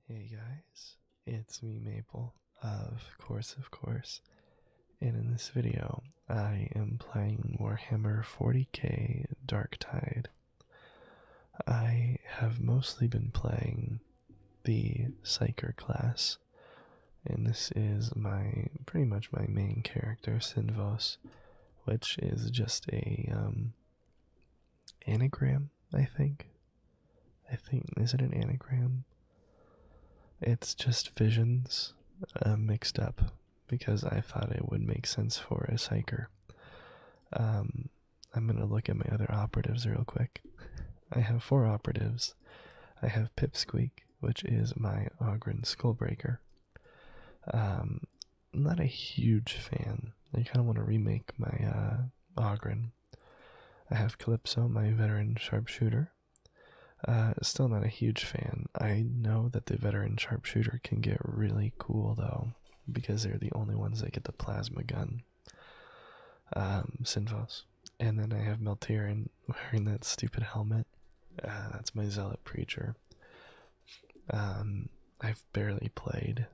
Hey guys, it's me Maple, of course, and in this video I am playing Warhammer 40k Darktide. I have mostly been playing the Psyker class, and this is pretty much my main character, Sinvos, which is just a anagram, I think. Is it an anagram? It's just visions mixed up because I thought it would make sense for a psyker. Um, I'm gonna look at my other operatives real quick. I have 4 operatives. I have Pipsqueak, which is my Ogren Skullbreaker. I'm not a huge fan. I kind of want to remake my Ogren. I have Calypso, my veteran sharpshooter. Still not a huge fan. I know that the veteran sharpshooter can get really cool though, because they're the only ones that get the plasma gun. Sinvos. And then I have Meltiran wearing that stupid helmet. That's my zealot preacher. I've barely played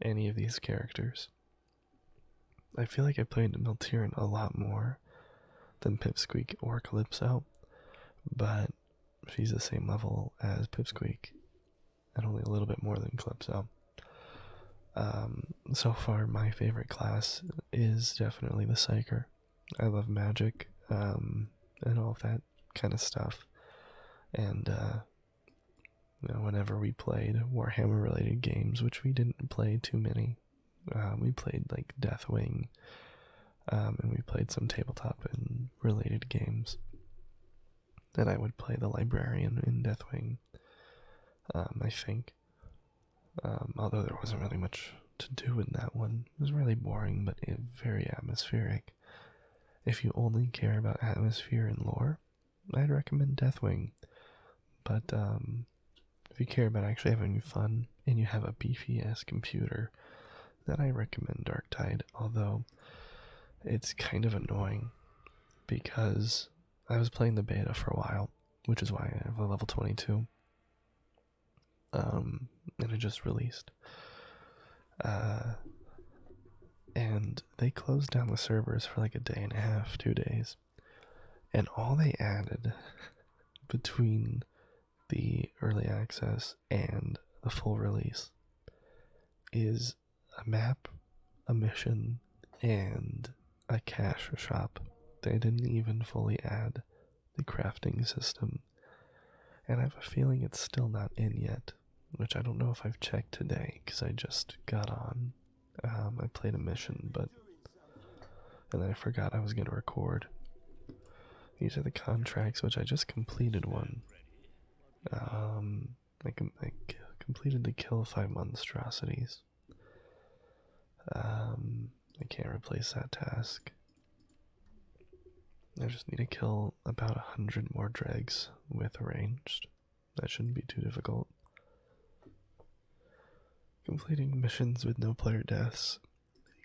any of these characters. I feel like I played Meltiran a lot more than Pipsqueak or Calypso, but she's the same level as Pipsqueak, and only a little bit more than Calypso. So far, my favorite class is definitely the Psyker. I love magic, and all of that kind of stuff. And, whenever we played Warhammer related games, which we didn't play too many, we played like Deathwing, and we played some tabletop and related games. And I would play the librarian in Deathwing, I think. Although there wasn't really much to do in that one. It was really boring, but very atmospheric. If you only care about atmosphere and lore, I'd recommend Deathwing. But if you care about actually having fun and you have a beefy ass computer, then I recommend Darktide. Although it's kind of annoying because I was playing the beta for a while, which is why I have a level 22. And it just released. And they closed down the servers for like a day and a half, 2 days. And all they added between the early access and the full release is a map, a mission, and a cash shop. They didn't even fully add the crafting system. And I have a feeling it's still not in yet, which I don't know if I've checked today because I just got on. I played a mission, and then I forgot I was going to record. These are the contracts, which I just completed one. I completed the kill 5 monstrosities. I can't replace that task. I just need to kill about 100 more dregs with ranged. That shouldn't be too difficult. Completing missions with no player deaths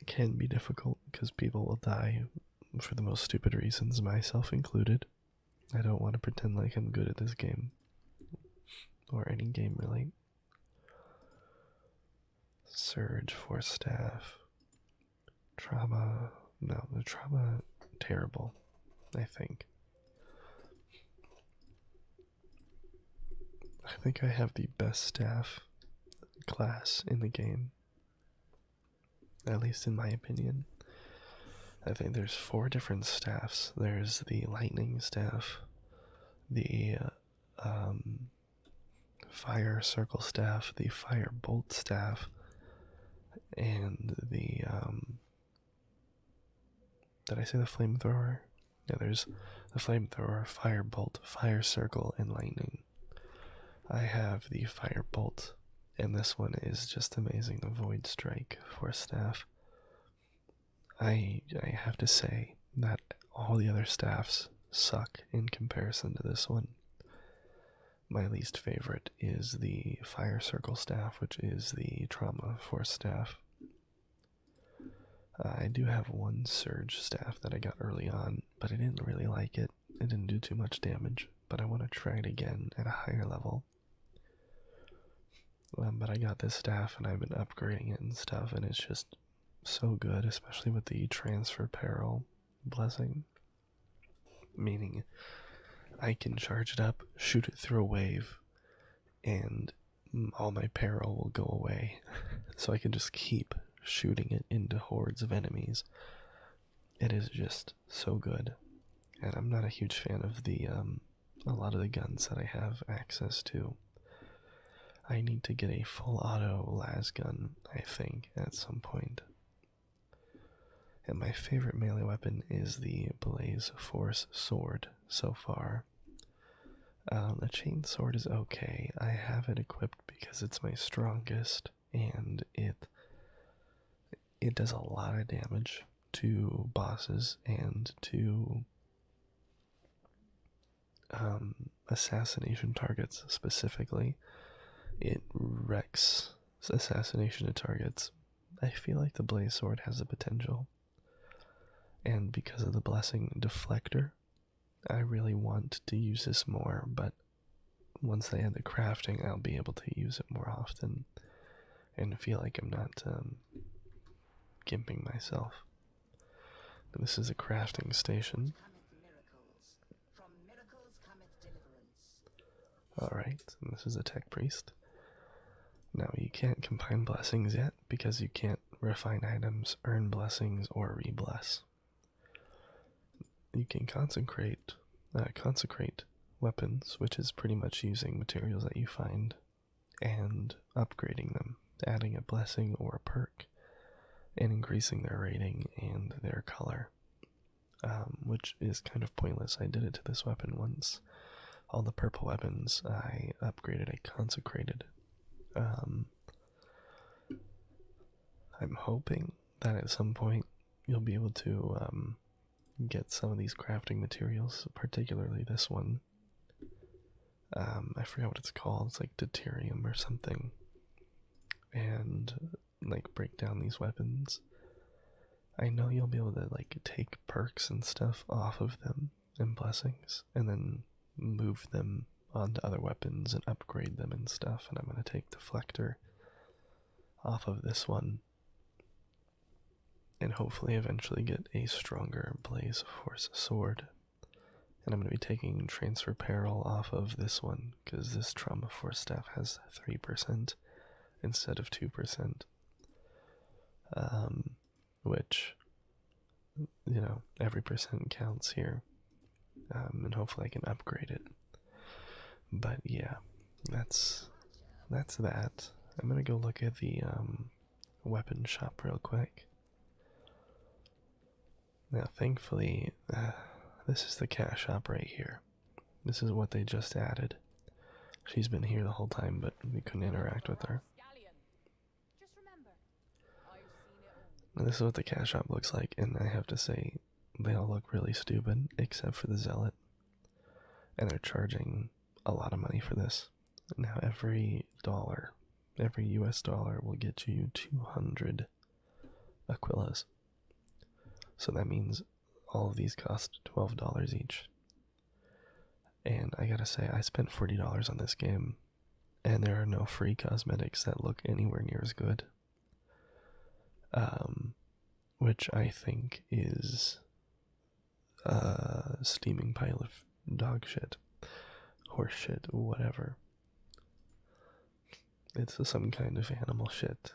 can be difficult because people will die for the most stupid reasons, myself included. I don't want to pretend like I'm good at this game. Or any game, really. Surge, Force Staff. Trauma. No, the trauma, terrible, I think. I think I have the best staff class in the game. At least in my opinion. I think there's 4 different staffs. There's the lightning staff, the fire circle staff, the fire bolt staff, and the did I say the flamethrower? Yeah, there's the flamethrower, fire bolt, fire circle, and lightning. I have the fire bolt, and this one is just amazing. The void strike for staff. I have to say that all the other staffs suck in comparison to this one. My least favorite is the fire circle staff, which is the trauma force staff. I do have one surge staff that I got early on, but I didn't really like it. It didn't do too much damage, but I want to try it again at a higher level. But I got this staff and I've been upgrading it and stuff, and it's just so good, especially with the transfer peril blessing. Meaning, I can charge it up, shoot it through a wave, and all my peril will go away. So I can just keep shooting it into hordes of enemies. It is just so good. And I'm not a huge fan of the a lot of the guns that I have access to. I need to get a full auto las gun, I think, at some point. And my favorite melee weapon is the Blaze Force sword so far. The chain sword is okay. I have it equipped because it's my strongest, and it does a lot of damage to bosses and to assassination targets specifically. It wrecks assassination targets. I feel like the Blaze Sword has the potential. And because of the Blessing Deflector, I really want to use this more, but once they add the crafting, I'll be able to use it more often and feel like I'm not gimping myself. This is a crafting station. Alright, and this is a tech priest. Now, you can't combine blessings yet because you can't refine items, earn blessings, or re-bless. You can consecrate weapons, which is pretty much using materials that you find and upgrading them, adding a blessing or a perk, and increasing their rating and their color, which is kind of pointless. I did it to this weapon once. All the purple weapons I upgraded, I consecrated. I'm hoping that at some point you'll be able to get some of these crafting materials, particularly this one. I forgot what it's called. It's like deuterium or something. And like break down these weapons. I know you'll be able to like take perks and stuff off of them and blessings, and then move them onto other weapons and upgrade them and stuff. And I'm going to take Deflector off of this one and hopefully eventually get a stronger Blaze Force sword. And I'm going to be taking Transfer Peril off of this one because this Trauma Force staff has 3% instead of 2%. Which, you know, every percent counts here. And hopefully I can upgrade it. But yeah, that's that. I'm gonna go look at the weapon shop real quick. Now, thankfully, this is the cat shop right here. This is what they just added. She's been here the whole time, but we couldn't interact with her. Now, this is what the cat shop looks like, and I have to say, they all look really stupid, except for the Zealot. And they're charging a lot of money for this. Now, every US dollar will get you 200 Aquillas. So that means all of these cost $12 each. And I gotta say, I spent $40 on this game, and there are no free cosmetics that look anywhere near as good. Which I think is a steaming pile of dog shit, horse shit, whatever. It's some kind of animal shit.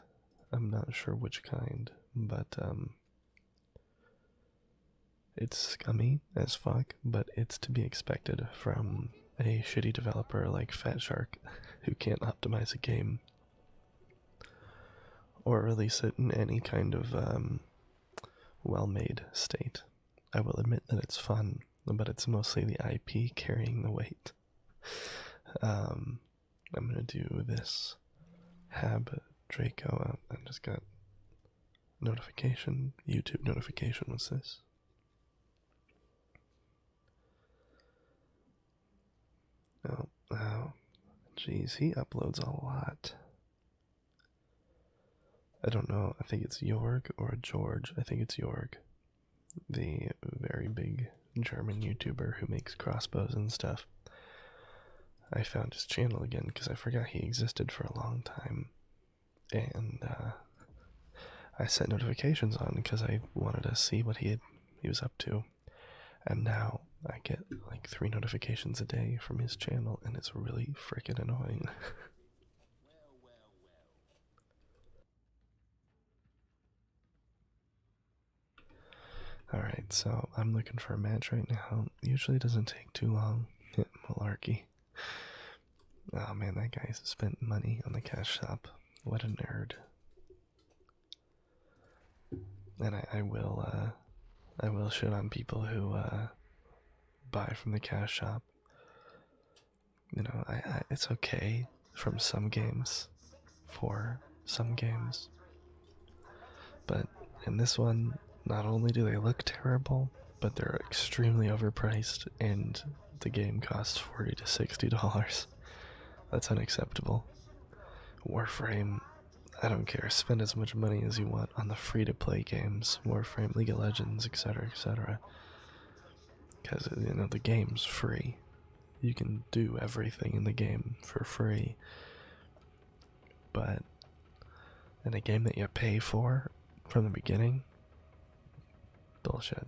I'm not sure which kind, but it's scummy as fuck, but it's to be expected from a shitty developer like Fat Shark who can't optimize a game or release it in any kind of well-made state. I will admit that it's fun, but it's mostly the IP carrying the weight. I'm gonna do this Hab Draco. I just got notification, YouTube notification. What's this? Oh, jeez, he uploads a lot. I don't know, I think it's Jorg or George. I think it's Jorg, the very big German YouTuber who makes crossbows and stuff. I found his channel again because I forgot he existed for a long time, and I set notifications on because I wanted to see what he was up to, and now I get like 3 notifications a day from his channel, and it's really freaking annoying. Alright, so I'm looking for a match right now. Usually doesn't take too long. Malarkey. Oh man, that guy spent money on the cash shop. What a nerd. And I will shit on people who buy from the cash shop. You know, it's okay from some games, for some games, but in this one, not only do they look terrible, but they're extremely overpriced, and the game costs $40 to $60. That's unacceptable. Warframe, I don't care. Spend as much money as you want on the free-to-play games, Warframe, League of Legends, etc., etc. Because you know the game's free. You can do everything in the game for free. But in a game that you pay for from the beginning, bullshit.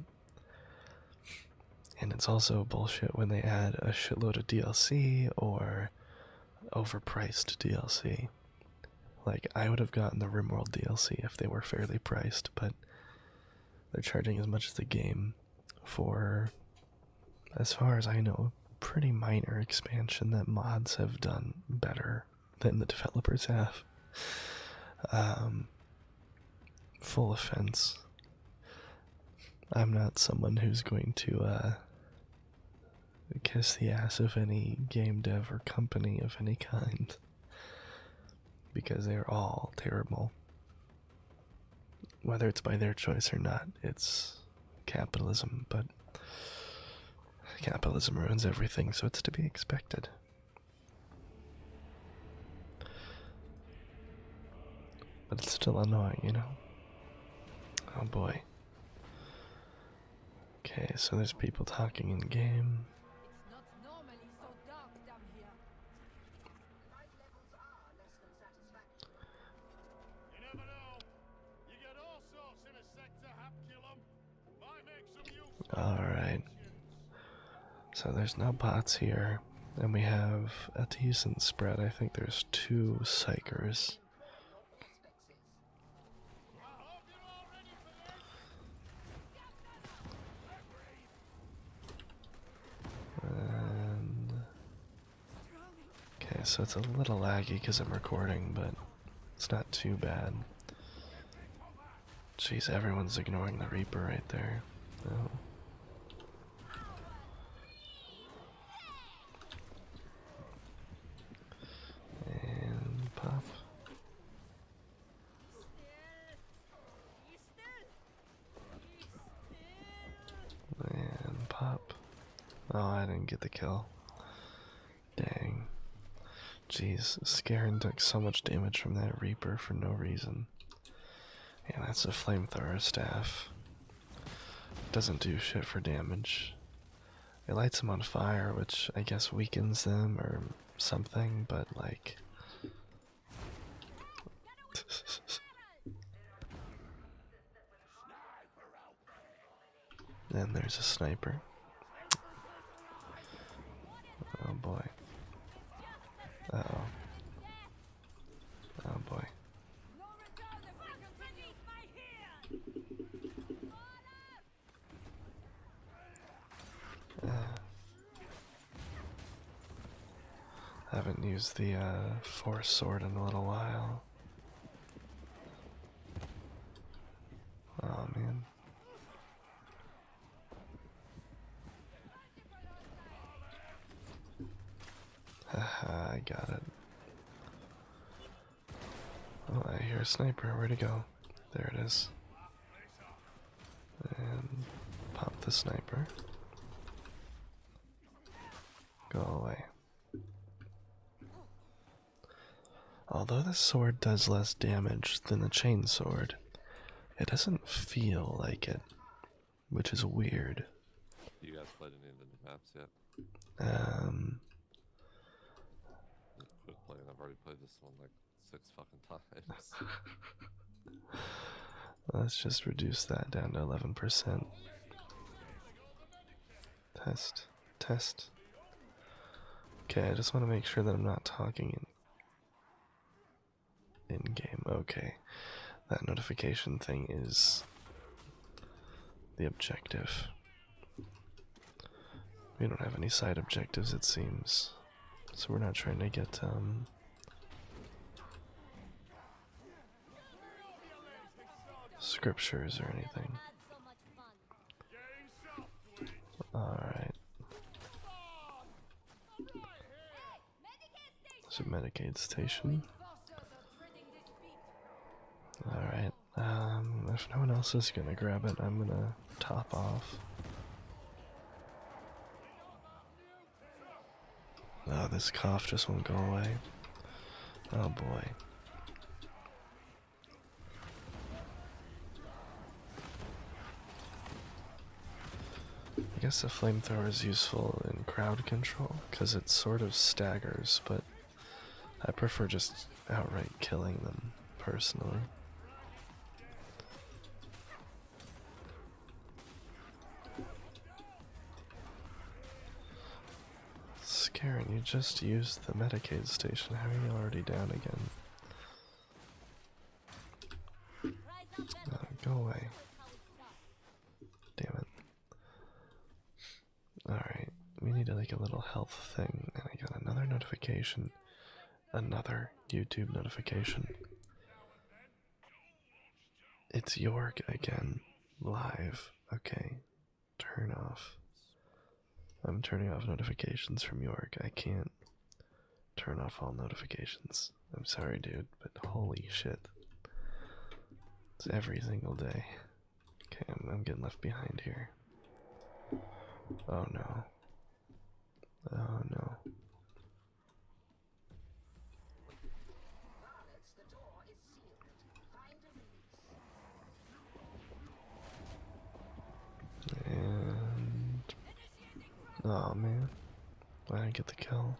And it's also bullshit when they add a shitload of DLC or overpriced DLC. Like, I would have gotten the RimWorld DLC if they were fairly priced, but they're charging as much as the game for, as far as I know, a pretty minor expansion that mods have done better than the developers have. Full offense. I'm not someone who's going to kiss the ass of any game dev or company of any kind, because they're all terrible. Whether it's by their choice or not, it's capitalism, but capitalism ruins everything, so it's to be expected. But it's still annoying, you know? Oh boy. Okay, so there's people talking in game. It's not normally so dark down here. Light levels are less than satisfactory. You never know. You get all sorts in a sector, Hapkillum. Might make some use. Alright. So there's no bots here, and we have a decent spread. I think there's 2 psychers. And okay, so it's a little laggy because I'm recording, but it's not too bad. Jeez, everyone's ignoring the Reaper right there. Oh. And pop. And pop. Oh, I didn't get the kill. Dang. Jeez, Scarin took so much damage from that Reaper for no reason. Yeah, that's a flamethrower staff. Doesn't do shit for damage. It lights them on fire, which I guess weakens them or something, but like... Then there's a sniper. Oh boy. Uh-oh. Oh boy. Haven't used the force sword in a little while. Oh man. Haha, I got it. Oh, I hear a sniper. Where'd it go? There it is. And pop the sniper. Go away. Although the sword does less damage than the chainsword, it doesn't feel like it, which is weird. You guys played any of the new maps yet? with playing. I've already played this one like 6 fucking times. Let's just reduce that down to 11%. Test. Test. Okay, I just want to make sure that I'm not talking in game. Okay. That notification thing is the objective. We don't have any side objectives, it seems. So we're not trying to get, scriptures or anything. Alright. There's a Medicaid station. Alright. If no one else is gonna grab it, I'm gonna top off. Oh, this cough just won't go away. Oh boy. I guess the flamethrower is useful in crowd control because it sort of staggers, but I prefer just outright killing them personally. Scaring, you just used the Medicaid station. How are you already down again? Go away. Damn it. Alright, we need like a little health thing, and I got another notification. Another YouTube notification. It's York again. Live. Okay. Turn off. I'm turning off notifications from York. I can't turn off all notifications. I'm sorry, dude, but holy shit. It's every single day. Okay, I'm getting left behind here. Oh no. Oh no. And oh man, I didn't get the kill.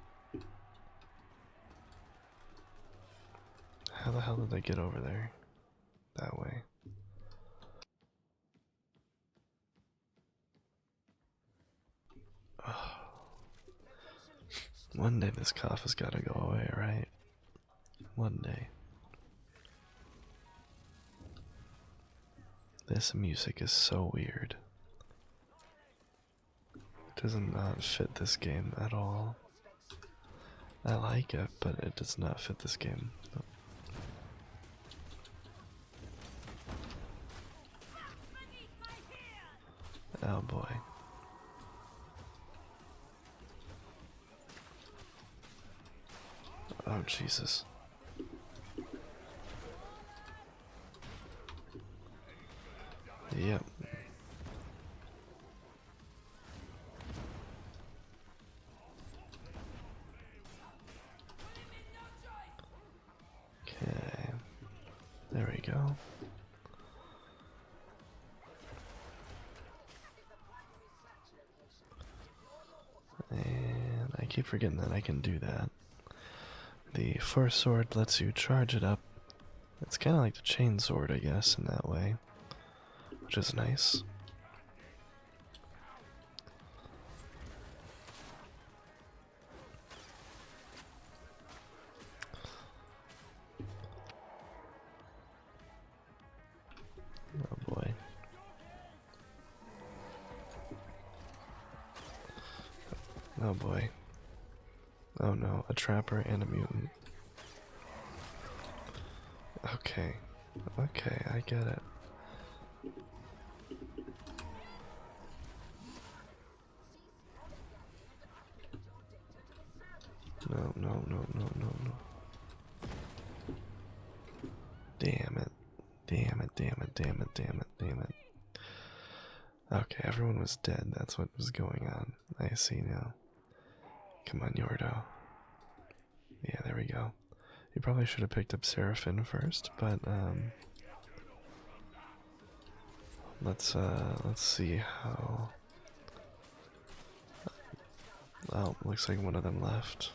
How the hell did they get over there? That way. Oh. One day this cough has got to go away, right? One day. This music is so weird. It does not fit this game at all. I like it, but it does not fit this game. Oh boy. Oh Jesus. Yep. Okay. There we go. And I keep forgetting that I can do that. The Force Sword lets you charge it up. It's kind of like the Chain Sword, I guess, in that way. Which is nice. Oh boy. Oh boy. Oh no, a trapper and a mutant. Okay. Okay, I get it. No, no, no, no, no, no. Damn it. Damn it, damn it, damn it, damn it, damn it. Okay, everyone was dead. That's what was going on. I see now. Come on, Yordo. Yeah, there we go. You probably should have picked up Seraphim first, but let's see how. Oh, looks like one of them left.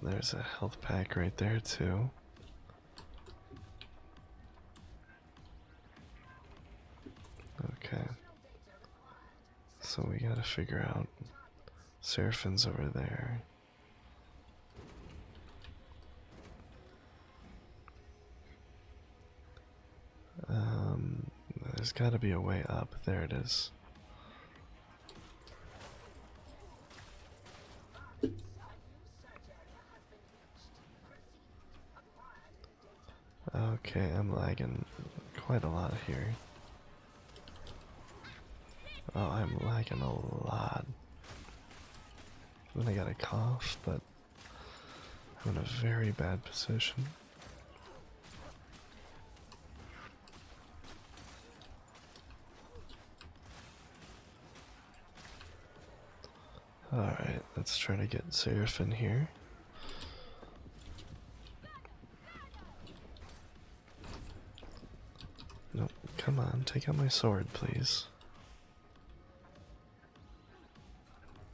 There's a health pack right there, too. Okay. So we gotta figure out. Seraphin's over there. There's gotta be a way up. There it is. Okay, I'm lagging quite a lot here. Oh, I'm lagging a lot. Then I got a cough, but I'm in a very bad position. Alright, let's try to get Seraphin here. No, come on, take out my sword, please.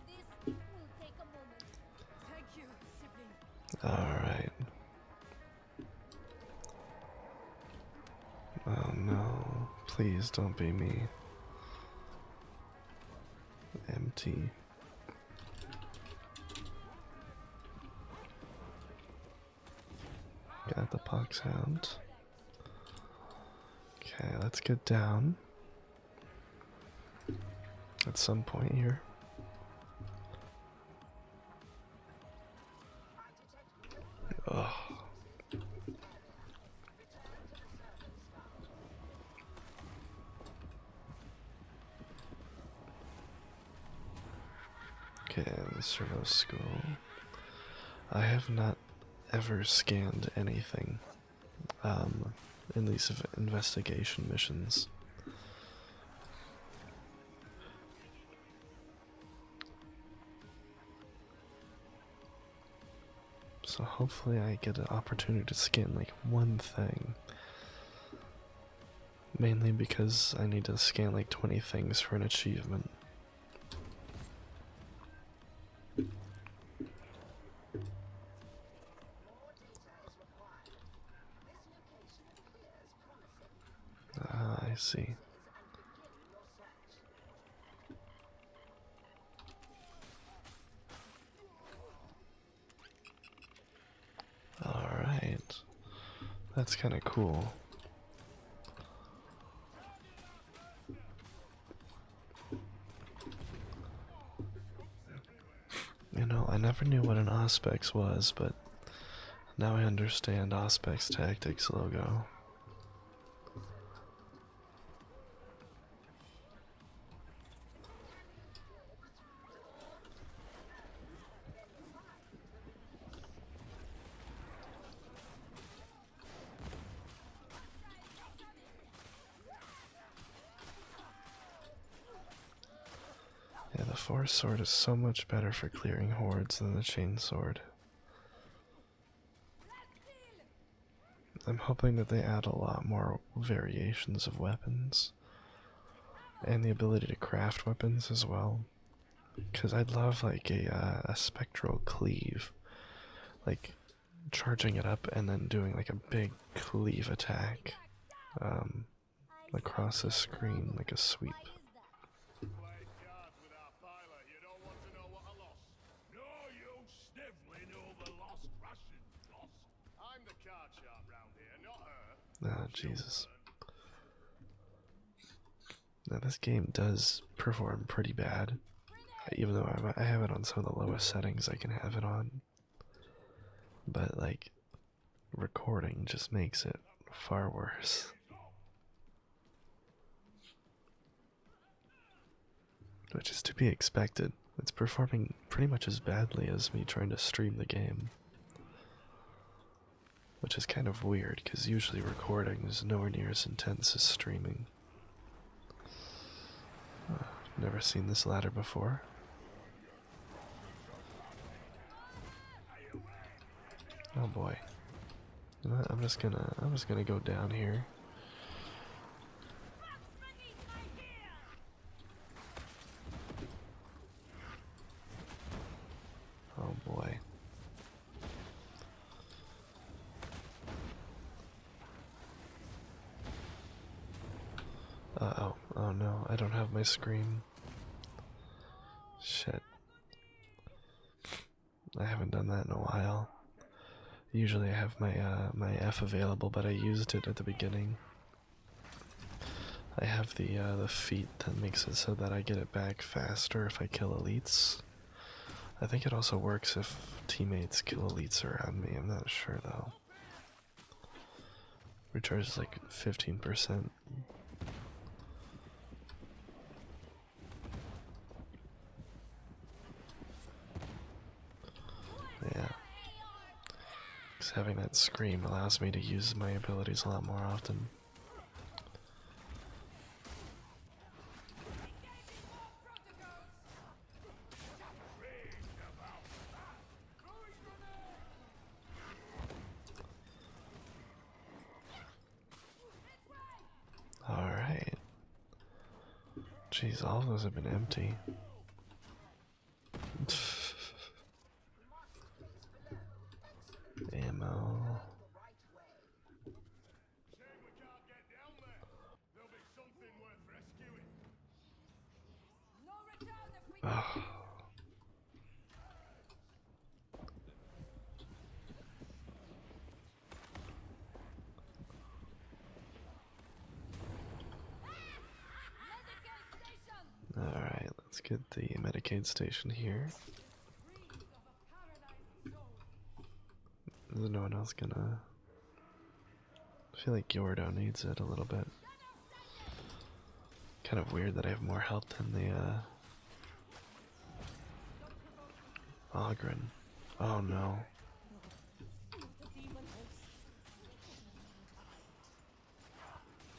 This will take a moment. Thank you, sibling. Alright. Oh no, please don't be me. Empty. Got the Poxhound. Okay, let's get down. At some point here. Ugh. Okay, the servo school. I have not ever scanned anything in these investigation missions. So hopefully I get an opportunity to scan like one thing. Mainly because I need to scan like 20 things for an achievement. Ah, I see. Alright. That's kind of cool. You know, I never knew what an Auspex was, but now I understand Auspex Tactics logo. Yeah, the Force Sword is so much better for clearing hordes than the Chain Sword. I'm hoping that they add a lot more variations of weapons. And the ability to craft weapons as well. Because I'd love like a spectral cleave. Like charging it up and then doing like a big cleave attack. Across the screen like a sweep. Playing cards with our pilot, you don't want to know what I lost. No use sniveling over lost rations, boss. I'm the card sharp round here, not her. Oh, Jesus. Now this game does perform pretty bad. Even though I have it on some of the lowest settings I can have it on. But like, recording just makes it far worse. Which is to be expected. It's performing pretty much as badly as me trying to stream the game. Which is kind of weird, because usually recording is nowhere near as intense as streaming. Never seen this ladder before. Oh boy. You know what? I'm just gonna go down here. Oh boy. no, I don't have my scream. Shit. I haven't done that in a while. Usually I have my my F available, but I used it at the beginning. I have the feat that makes it so that I get it back faster if I kill elites. I think it also works if teammates kill elites around me. I'm not sure though. Recharges like 15%. Yeah. Because having that scream allows me to use my abilities a lot more often. Alright. Jeez, all of those have been empty. Ammo. Shame we can't get down there. There'll be something worth rescuing. No return if we Ugh. Medical station. Alright, let's get the Medicaid station here. Breeze of a paradise soul. There's no one else gonna. I feel like Yordo needs it a little bit. Kind of weird that I have more health than the Ogren. Oh no.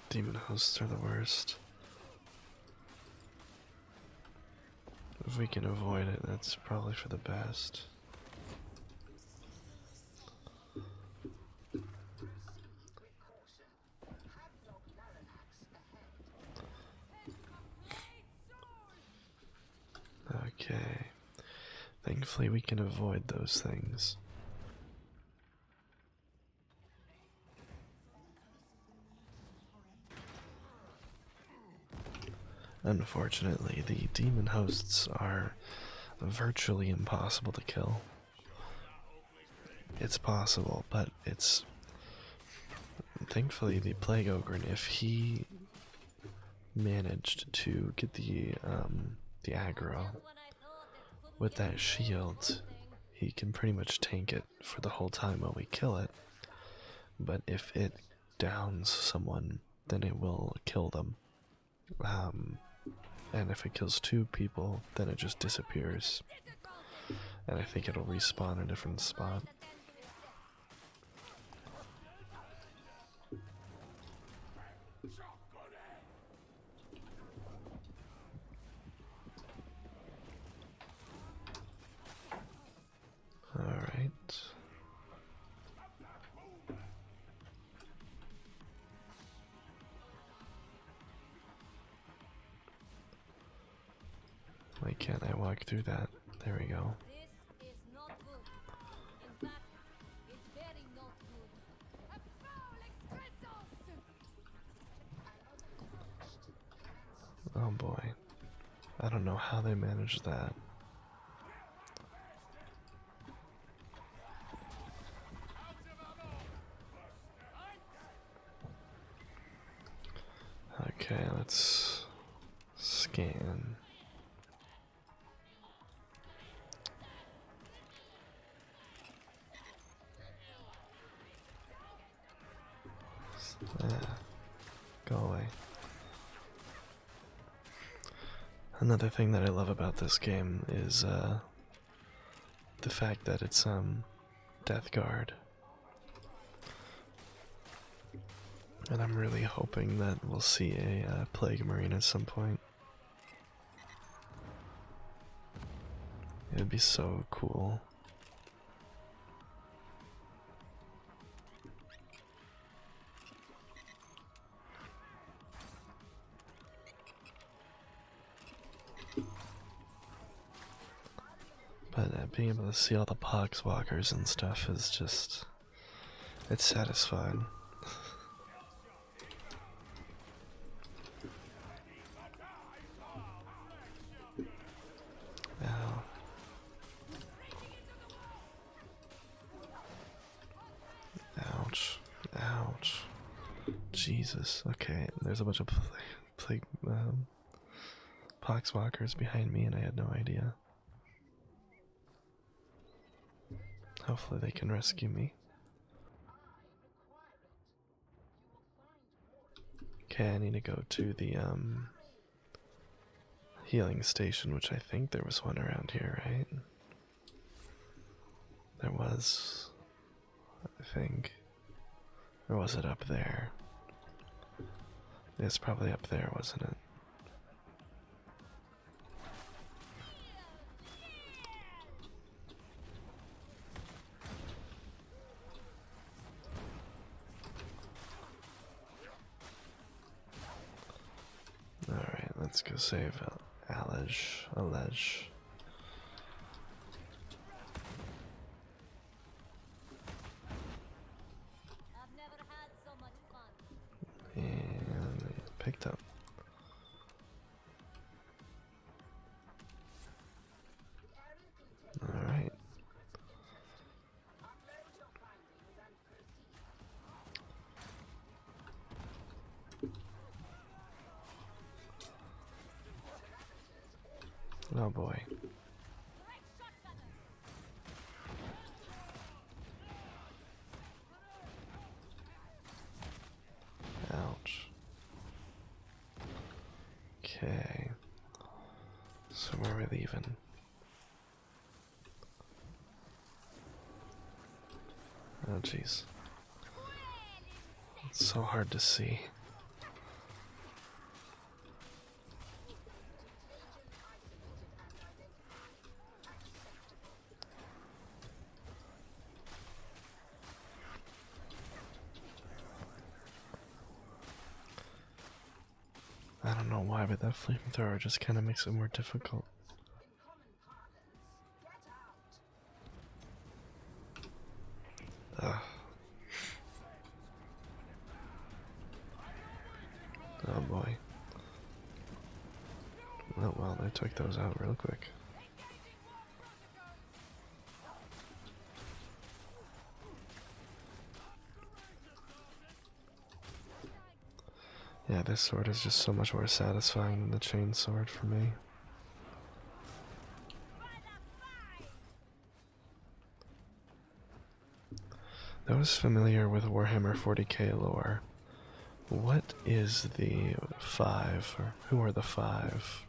Demon hosts are the worst. If we can avoid it, that's probably for the best. Okay. Thankfully, we can avoid those things. Unfortunately, the demon hosts are virtually impossible to kill. It's possible, but it's. Thankfully, the Plague Ogre, if he managed to get the aggro with that shield, he can pretty much tank it for the whole time while we kill it. But if it downs someone, then it will kill them. And if it kills two people, then it just disappears. And I think it'll respawn a different spot. Alright. Why can't I walk through that? There we go. This is not good. In fact, it's very not good. A foul excressos! Oh boy. I don't know how they managed that. Okay, let's scan. Go away. Another thing that I love about this game is the fact that it's Death Guard. And I'm really hoping that we'll see a Plague Marine at some point. It would be so cool. But being able to see all the poxwalkers and stuff is just, it's satisfying. Jesus. Okay, there's a bunch of plague poxwalkers behind me, and I had no idea. Hopefully, they can rescue me. Okay, I need to go to the healing station, which I think there was one around here, right? There was, I think. Or was it up there? It's probably up there, wasn't it? Alright, let's go save Alej. I've never had so much fun. And picked up. Alright. Oh boy. Ouch. Okay. So where are we leaving? Oh jeez. It's so hard to see. I don't know why, but that flamethrower just kind of makes it more difficult. Ugh. Oh boy. Oh well, they took those out real quick. Yeah, this sword is just so much more satisfying than the chain sword for me. Those familiar with Warhammer 40k lore, what is the five, or who are the five?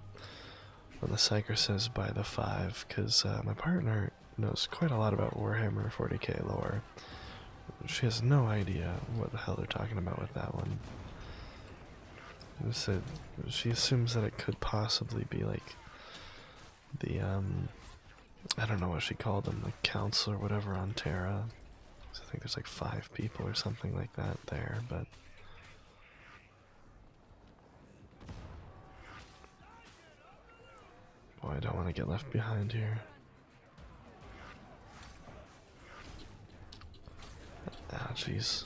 When the Psyker says by the five, because my partner knows quite a lot about Warhammer 40k lore. She has no idea what the hell they're talking about with that one. Said she assumes that it could possibly be like the I don't know what she called them, the council or whatever on Terra. So I think there's like 5 people or something like that there, but boy, I don't want to get left behind here. Ah, jeez.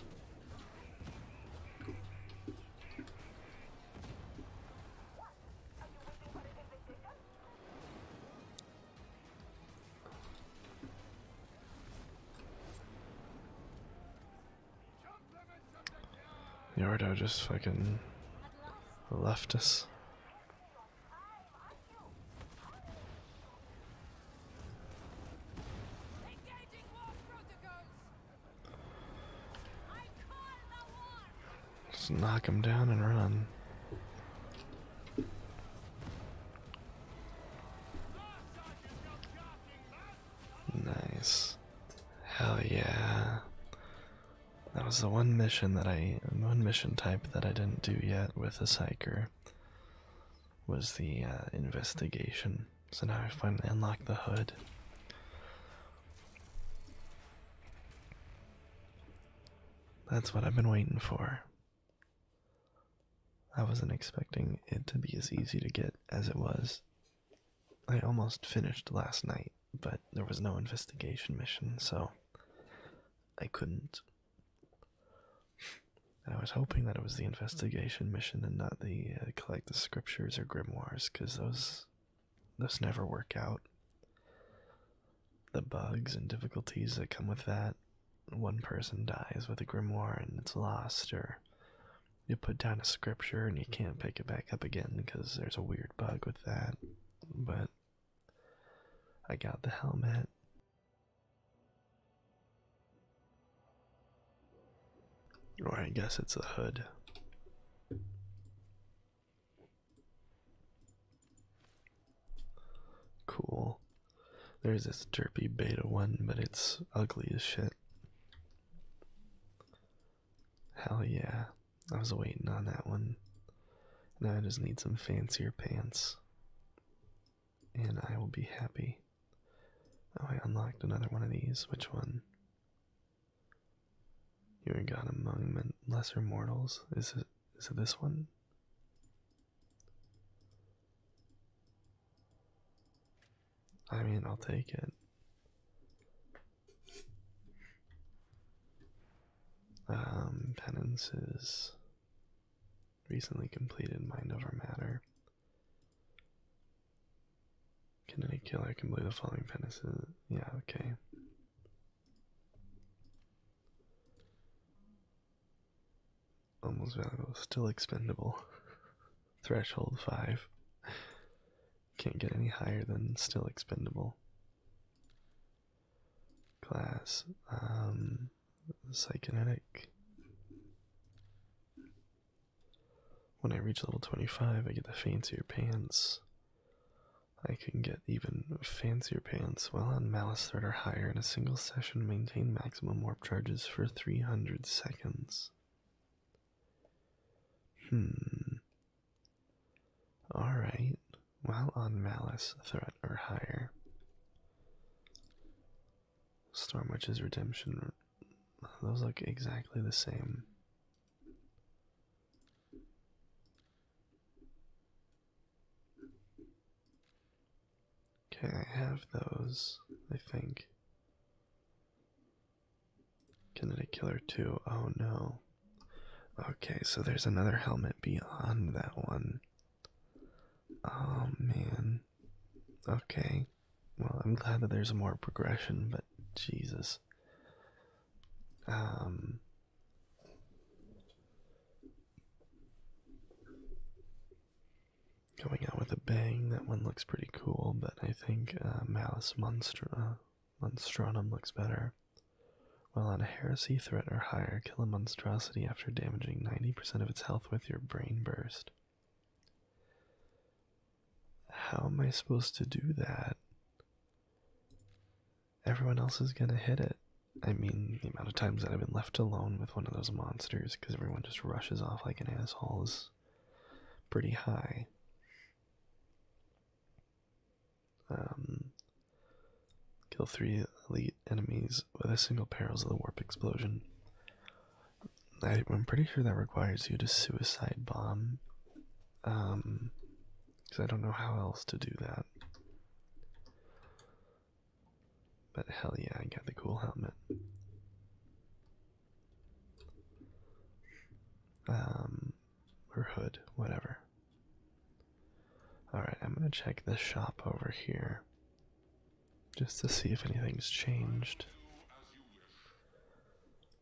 Yordo just fucking left us. Engaging war protocols. I call the war. Just knock him down and run. Nice. Hell yeah. That was the one mission type that I didn't do yet with the Psyker. Was the investigation. So now I finally unlocked the hood. That's what I've been waiting for. I wasn't expecting it to be as easy to get as it was. I almost finished last night, but there was no investigation mission, so I couldn't. I was hoping that it was the investigation mission and not the collect the scriptures or grimoires, because those never work out. The bugs and difficulties that come with that, one person dies with a grimoire and it's lost, or you put down a scripture and you can't pick it back up again because there's a weird bug with that. But I got the helmet. Or I guess it's a hood. Cool. There's this derpy beta one, but it's ugly as shit. Hell yeah. I was waiting on that one. Now I just need some fancier pants. And I will be happy. Oh, I unlocked another one of these. Which one? You are God among lesser mortals. Is it this one? I mean, I'll take it. Penances. Recently completed Mind Over Matter. Can any killer complete the following penances? Yeah, okay. Almost valuable. Still expendable. Threshold 5. Can't get any higher than still expendable. Class. Psychonetic. When I reach level 25, I get the fancier pants. I can get even fancier pants while on Malice Threat or higher in a single session. Maintain maximum warp charges for 300 seconds. Alright. While on Malice Threat or higher. Stormwitch's Redemption. Those look exactly the same. Okay, I have those, I think. Kinetic Killer 2. Oh no. Okay, so there's another helmet beyond that one. Oh man. Okay. Well, I'm glad that there's more progression, but Jesus. Going out with a bang, that one looks pretty cool, but I think Malice Monstranum looks better. While on a heresy threat or higher, kill a monstrosity after damaging 90% of its health with your brain burst. How am I supposed to do that? Everyone else is gonna hit it. I mean, the amount of times that I've been left alone with one of those monsters because everyone just rushes off like an asshole is pretty high. Kill 3 elite enemies with a single Perils of the Warp explosion. I'm pretty sure that requires you to suicide bomb. Because I don't know how else to do that. But hell yeah, I got the cool helmet. Or hood, whatever. Alright, I'm gonna check the shop over here. Just to see if anything's changed.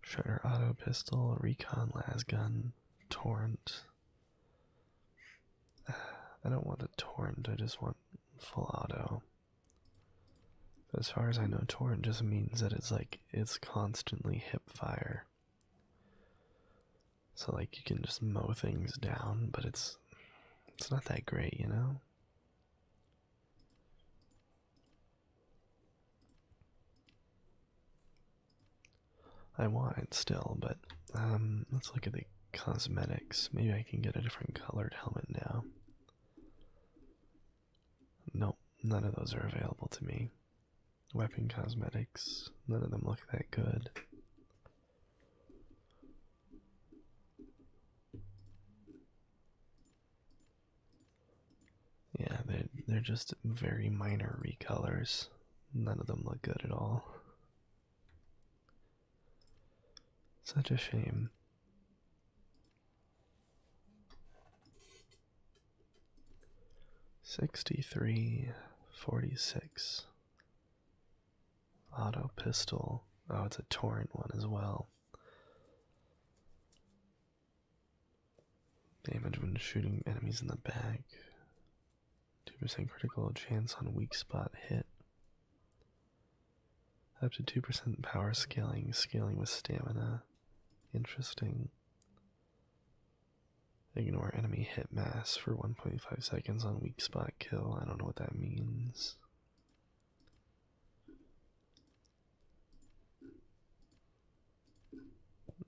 Shredder auto pistol, recon lasgun, torrent. I don't want a torrent, I just want full auto. As far as I know, torrent just means that it's constantly hip fire. So like you can just mow things down, but it's not that great, you know? I want it still, but let's look at the cosmetics. Maybe I can get a different colored helmet now. Nope, none of those are available to me. Weapon cosmetics, none of them look that good. Yeah, they're just very minor recolors. None of them look good at all. Such a shame. $63.46. Auto pistol. Oh, it's a torrent one as well. Damage when shooting enemies in the back. 2% critical chance on weak spot hit. Up to 2% power scaling, scaling with stamina. Interesting. Ignore enemy hit mass for 1.5 seconds on weak spot kill. I don't know what that means.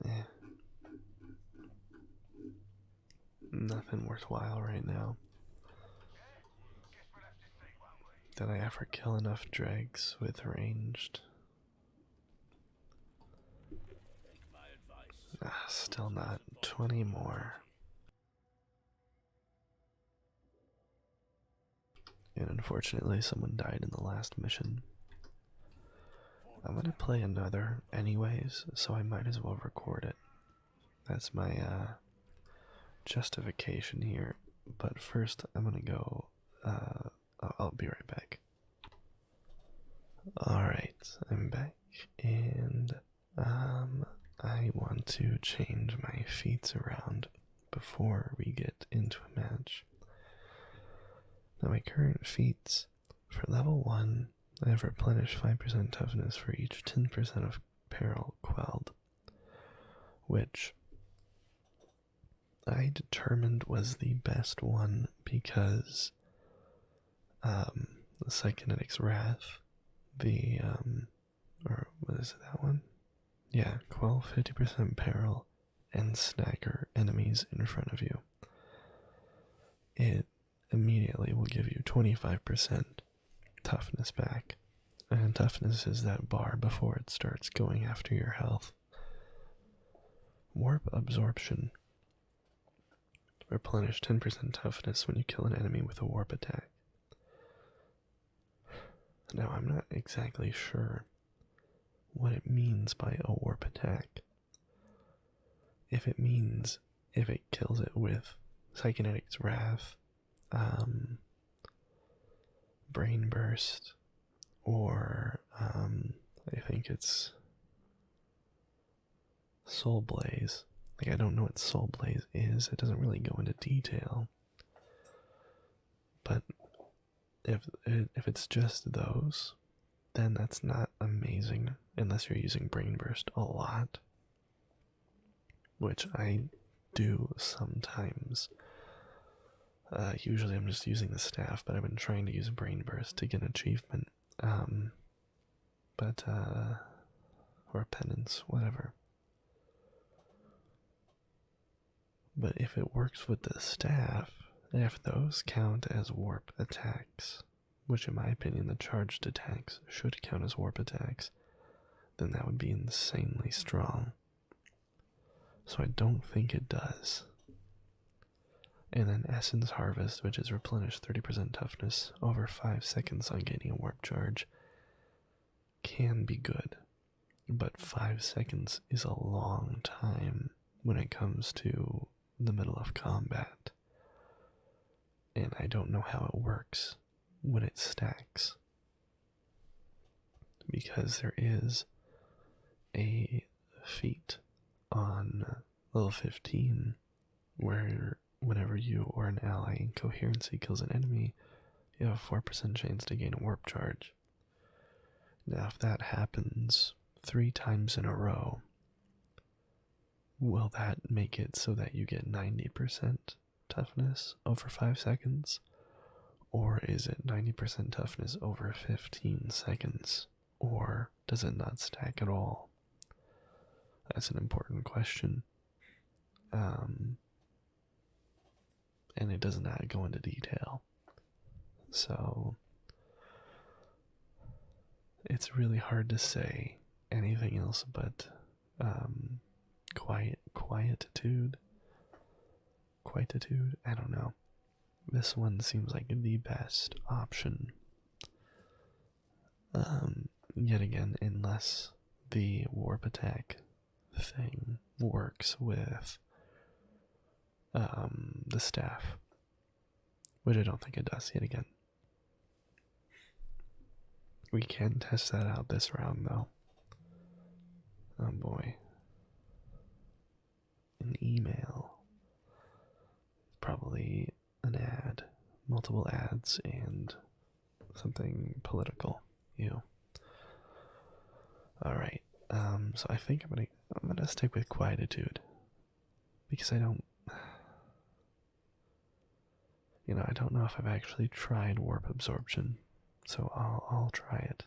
Eh. Nothing worthwhile right now. Did I ever kill enough dregs with ranged? Still not. 20 more. And unfortunately, someone died in the last mission. I'm gonna play another anyways, so I might as well record it. That's my justification here. But first, I'm gonna go. I'll be right back. Alright, I'm back, and I want to change my feats around before we get into a match. Now, my current feats for level 1, I have replenished 5% toughness for each 10% of peril quelled, which I determined was the best one because the Psykinetics Wrath, or what is it, that one? Yeah, quell 50% peril and stagger enemies in front of you. It immediately will give you 25% toughness back. And toughness is that bar before it starts going after your health. Warp absorption. Replenish 10% toughness when you kill an enemy with a warp attack. Now, I'm not exactly sure what it means by a warp attack. If it means if it kills it with Psykinetics Wrath, Brain Burst, or I think it's Soul Blaze. Like, I don't know what Soul Blaze is. It doesn't really go into detail. But if it's just those, then that's not amazing unless you're using Brain Burst a lot, which I do sometimes. Usually I'm just using the staff, but I've been trying to use Brain Burst to get an achievement. Or penance, whatever. But if it works with the staff, if those count as warp attacks, which in my opinion the charged attacks should count as warp attacks, then that would be insanely strong. So I don't think it does. And then Essence Harvest, which is replenish 30% toughness over 5 seconds on gaining a warp charge, can be good. But 5 seconds is a long time when it comes to the middle of combat. And I don't know how it works when it stacks. Because there is a feat on level 15 where whenever you or an ally in coherency kills an enemy, you have a 4% chance to gain a warp charge. Now, if that happens 3 times in a row, will that make it so that you get 90% toughness over 5 seconds? Or is it 90% toughness over 15 seconds? Or does it not stack at all? That's an important question. And it does not go into detail. So it's really hard to say anything else but quietude. I don't know. This one seems like the best option. Yet again, unless the warp attack thing works with the staff, which I don't think it does yet again. We can test that out this round though. Oh boy. An email. probably an ad, multiple ads, and something political. You. All right. So I think I'm gonna stick with quietude because I don't, I don't know if I've actually tried warp absorption, so I'll try it.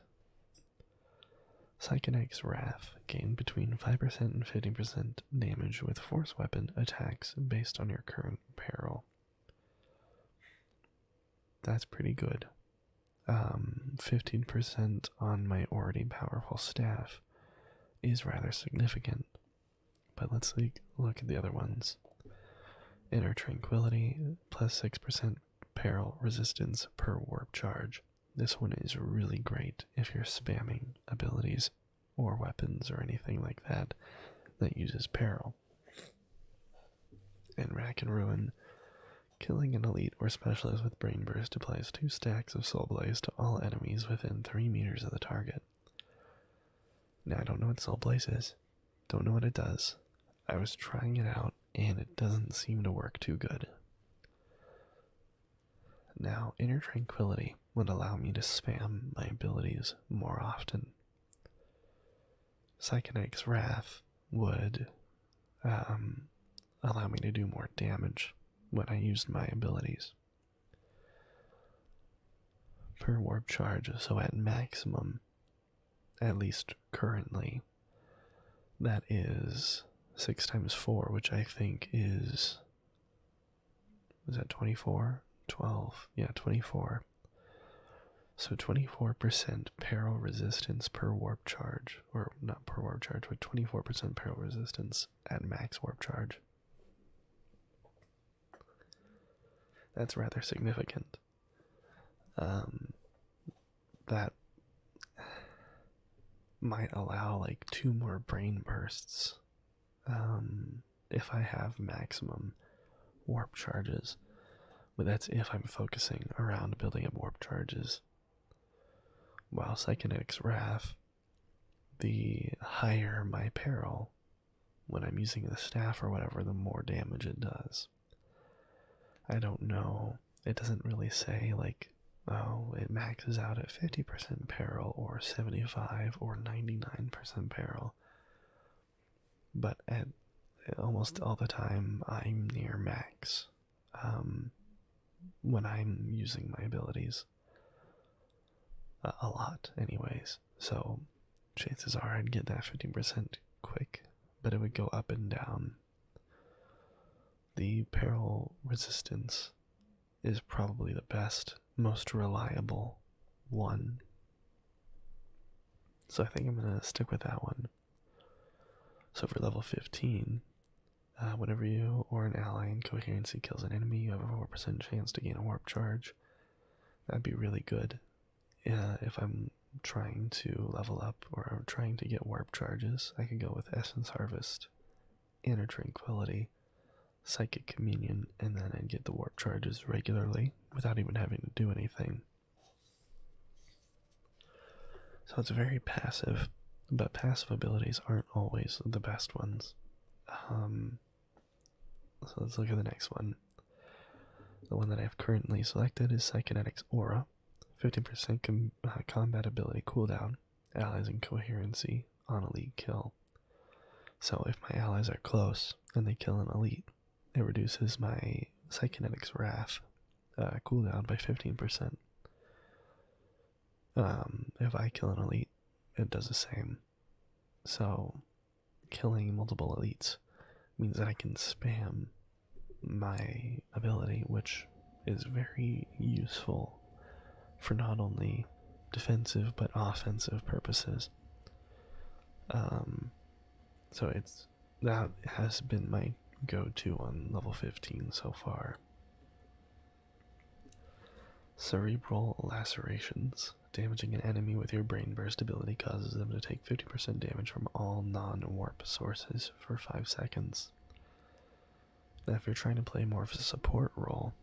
Psychonec's Wrath gain between 5% and 15% damage with force weapon attacks based on your current peril. That's pretty good. 15% on my already powerful staff is rather significant. But let's look at the other ones. Inner Tranquility, plus 6% peril resistance per warp charge. This one is really great if you're spamming abilities or weapons or anything like that that uses peril. And Rack and Ruin, killing an elite or specialist with Brain Burst applies 2 stacks of Soul Blaze to all enemies within 3 meters of the target. Now I don't know what Soul Blaze is. Don't know what it does. I was trying it out and it doesn't seem to work too good. Now, Inner Tranquility would allow me to spam my abilities more often. Psychonec's Wrath would allow me to do more damage when I used my abilities. Per warp charge, so at maximum, at least currently, that is 6 times 4, which I think is that 24? 12, yeah, 24. So 24% peril resistance per warp charge, or not per warp charge, but 24% peril resistance at max warp charge. That's rather significant. That might allow like 2 more brain bursts if I have maximum warp charges. But that's if I'm focusing around building up warp charges. While Psychonec's Wrath, the higher my peril, when I'm using the staff or whatever, the more damage it does. I don't know. It doesn't really say, like, oh, it maxes out at 50% peril, or 75, or 99% peril. But at almost all the time, I'm near max. When I'm using my abilities. A lot, anyways. So, chances are I'd get that 15% quick, but it would go up and down. The peril resistance is probably the best, most reliable one. So I think I'm going to stick with that one. So for level 15, whenever you or an ally in coherency kills an enemy, you have a 4% chance to gain a warp charge. That'd be really good if I'm trying to level up or trying to get warp charges. I could go with Essence Harvest, Inner Tranquility, Psychic Communion, and then I'd get the warp charges regularly without even having to do anything. So it's very passive, but passive abilities aren't always the best ones. So let's look at the next one. The one that I've currently selected is Psychonetic's Aura. 15% combat ability cooldown, allies in coherency on elite kill. So if my allies are close and they kill an elite, it reduces my Psychonetic's Wrath cooldown by 15%. If I kill an elite, it does the same. So killing multiple elites means that I can spam my ability, which is very useful for not only defensive but offensive purposes. So that has been my go-to on level 15 so far. Cerebral Lacerations. Damaging an enemy with your Brain Burst ability causes them to take 50% damage from all non-warp sources for 5 seconds. Now if you're trying to play more of a support role,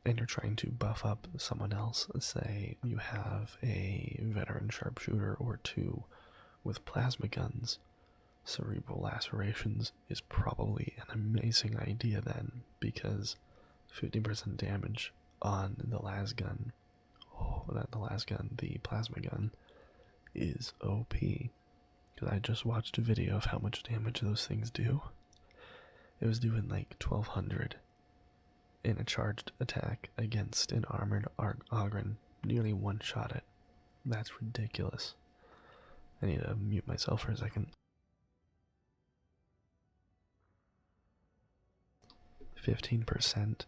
and you're trying to buff up someone else, say you have a veteran sharpshooter or 2 with plasma guns, Cerebral Lacerations is probably an amazing idea then, because 50% damage on the las gun. Oh, not the las gun, the plasma gun is OP. Because I just watched a video of how much damage those things do. It was doing like 1200 in a charged attack against an armored Ogren. Nearly one-shot it. That's ridiculous. I need to mute myself for a second. 15%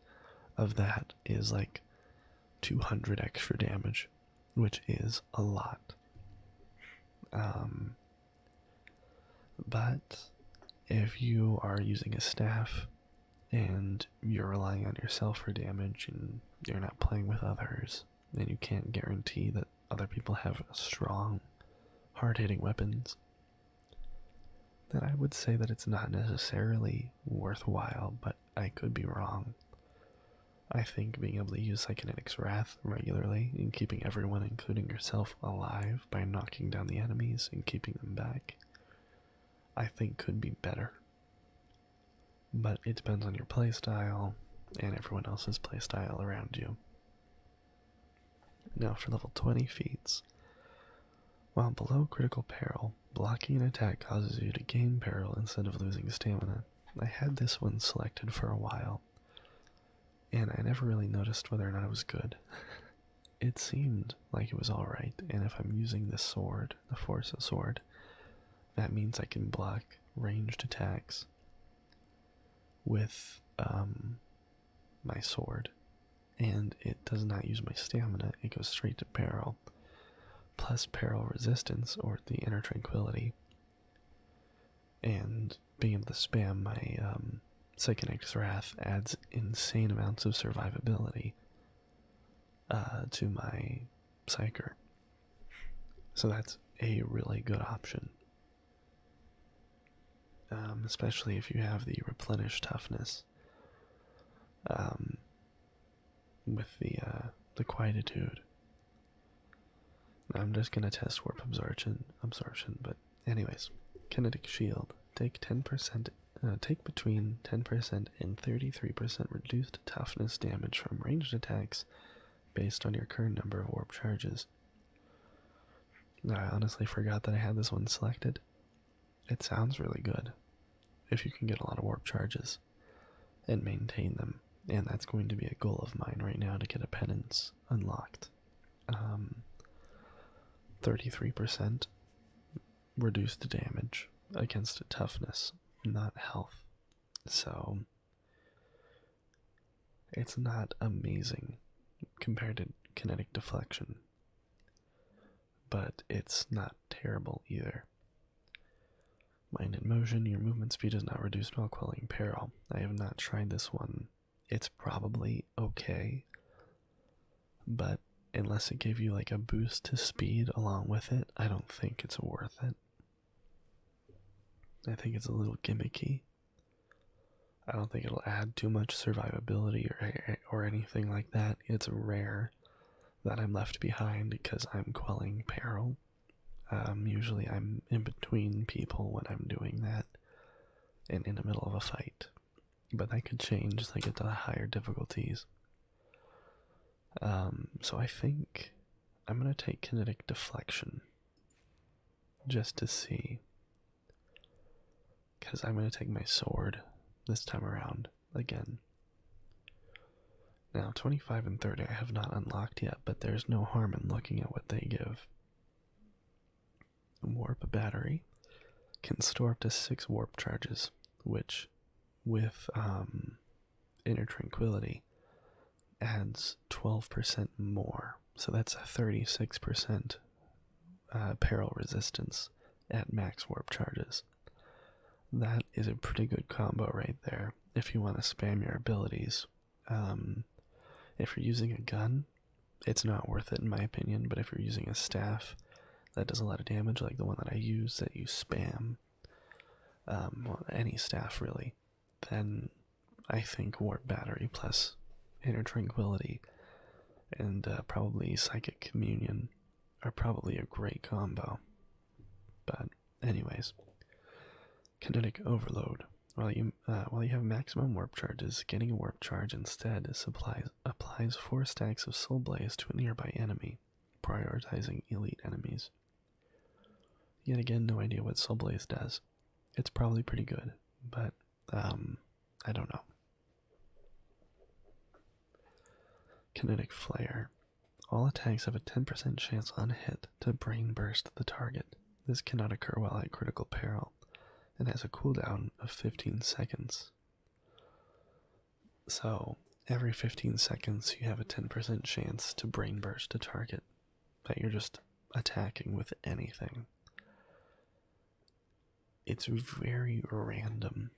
of that is like 200 extra damage, which is a lot. But if you are using a staff and you're relying on yourself for damage and you're not playing with others, and you can't guarantee that other people have strong, hard-hitting weapons, then I would say that it's not necessarily worthwhile, but I could be wrong. I think being able to use Psychonetic's Wrath regularly and keeping everyone, including yourself, alive by knocking down the enemies and keeping them back, I think could be better. But it depends on your playstyle and everyone else's playstyle around you. Now for level 20 feats. While below critical peril, blocking an attack causes you to gain peril instead of losing stamina. I had this one selected for a while, and I never really noticed whether or not it was good. It seemed like it was alright, and if I'm using this sword, the Force sword, that means I can block ranged attacks with my sword, and it does not use my stamina, it goes straight to peril, plus peril resistance, or the inner tranquility, and being able to spam my Psychonetic's Wrath adds insane amounts of survivability to my Psyker. So that's a really good option. Especially if you have the replenish toughness with the quietude. I'm just gonna test warp absorption, but anyways, kinetic shield. Take 10%. Take between 10% and 33% reduced toughness damage from ranged attacks based on your current number of warp charges. I honestly forgot that I had this one selected. It sounds really good if you can get a lot of warp charges and maintain them, and that's going to be a goal of mine right now to get a penance unlocked. 33% reduced damage against toughness, not health. So it's not amazing compared to kinetic deflection, but it's not terrible either. Mind in motion, your movement speed is not reduced while quelling peril. I have not tried this one. It's probably okay, but unless it gave you like a boost to speed along with it, I don't think it's worth it. I think it's a little gimmicky. I don't think it'll add too much survivability or anything like that. It's rare that I'm left behind because I'm quelling peril. Usually I'm in between people when I'm doing that and in the middle of a fight. But that could change as I get to the higher difficulties. So I think I'm going to take kinetic deflection just to see. Because I'm going to take my sword this time around again. Now 25 and 30 I have not unlocked yet, but there's no harm in looking at what they give. Warp battery can store up to 6 warp charges, which with inner tranquility adds 12% more. So that's a 36% peril resistance at max warp charges. That is a pretty good combo right there if you want to spam your abilities. If you're using a gun, it's not worth it in my opinion, but if you're using a staff that does a lot of damage, like the one that I use that you spam, well, any staff really, then I think warp battery plus inner tranquility and probably psychic communion are probably a great combo. But anyways, kinetic overload. While you have maximum warp charges, getting a warp charge instead applies 4 stacks of Soul Blaze to a nearby enemy, prioritizing elite enemies. Yet again, no idea what Soul Blaze does. It's probably pretty good, but I don't know. Kinetic Flare. All attacks have a 10% chance on hit to brain burst the target. This cannot occur while at critical peril, and has a cooldown of 15 seconds. So, every 15 seconds you have a 10% chance to brain burst a target that you're just attacking with anything. It's very random,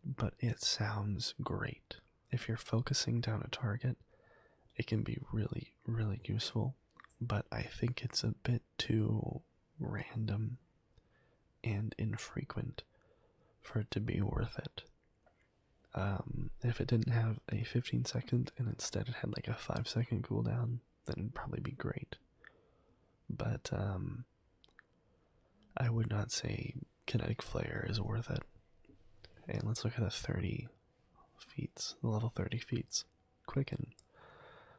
but it sounds great. If you're focusing down a target, it can be really, really useful, but I think it's a bit too random and infrequent for it to be worth it. If it didn't have a 15 second and instead it had like a 5-second cooldown, then it'd probably be great. But I would not say Kinetic Flare is worth it. And let's look at the 30 feats, the level 30 feats. Quicken.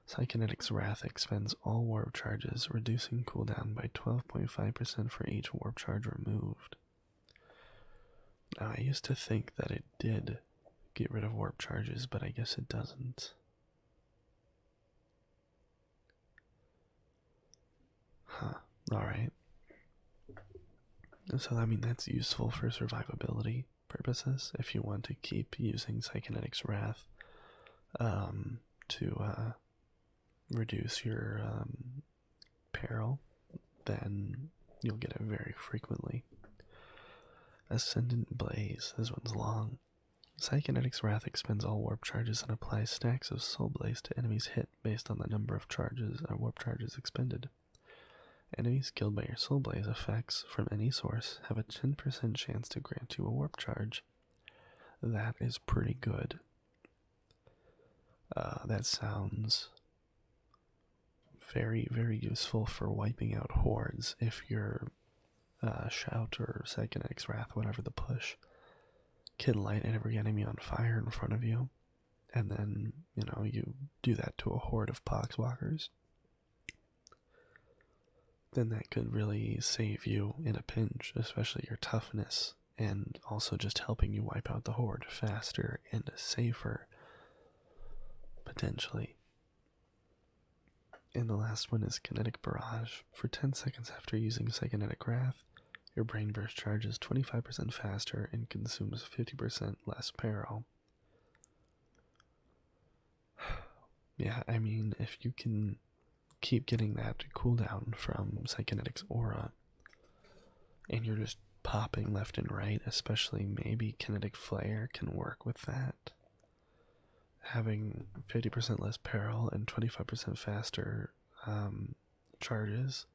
Psykinetic's Wrath expends all warp charges, reducing cooldown by 12.5% for each warp charge removed. Now, I used to think that it did get rid of warp charges, but I guess it doesn't. Huh, alright. So, I mean, that's useful for survivability purposes if you want to keep using Psykinetic's Wrath to reduce your peril, then you'll get it very frequently. Ascendant Blaze, this one's long. Psykinetic's Wrath expends all warp charges and applies stacks of Soul Blaze to enemies hit based on the number of warp charges expended. Enemies killed by your Soul Blaze effects from any source have a 10% chance to grant you a warp charge. That is pretty good. That sounds very, very useful for wiping out hordes if your Shout or Psykinetic's Wrath, whatever the push, can light every enemy on fire in front of you, and then, you do that to a horde of poxwalkers. Then that could really save you in a pinch, especially your toughness, and also just helping you wipe out the horde faster and safer, potentially. And the last one is Kinetic Barrage. For 10 seconds after using Psykinetic Wrath, your brain burst charges 25% faster and consumes 50% less peril. Yeah, I mean, if you can keep getting that cooldown from Psykinetic's aura, and you're just popping left and right, especially maybe Kinetic Flare can work with that. Having 50% less peril and 25% faster charges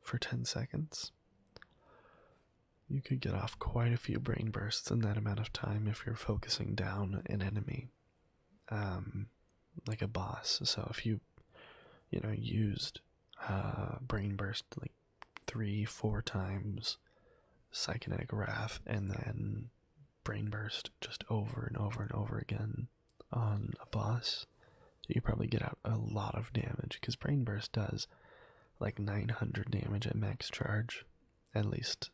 for 10 seconds. You could get off quite a few brain bursts in that amount of time if you're focusing down an enemy, like a boss. So if you used brain burst like 3-4 times, Psykinetic Wrath, and then brain burst just over and over and over again on a boss, you probably get out a lot of damage, because brain burst does like 900 damage at max charge, at least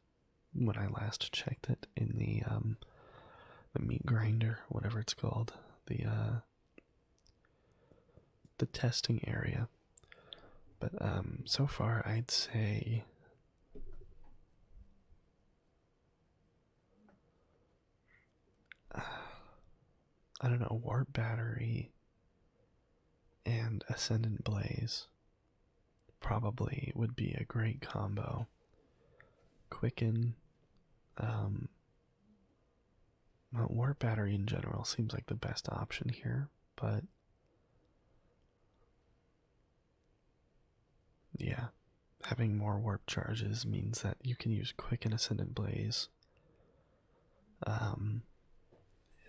when I last checked it in the meat grinder, whatever it's called, the testing area. But so far I'd say I don't know, Warp Battery and Ascendant Blaze probably would be a great combo. Quicken, well, Warp Battery in general seems like the best option here, but yeah, having more warp charges means that you can use Quicken, Ascendant Blaze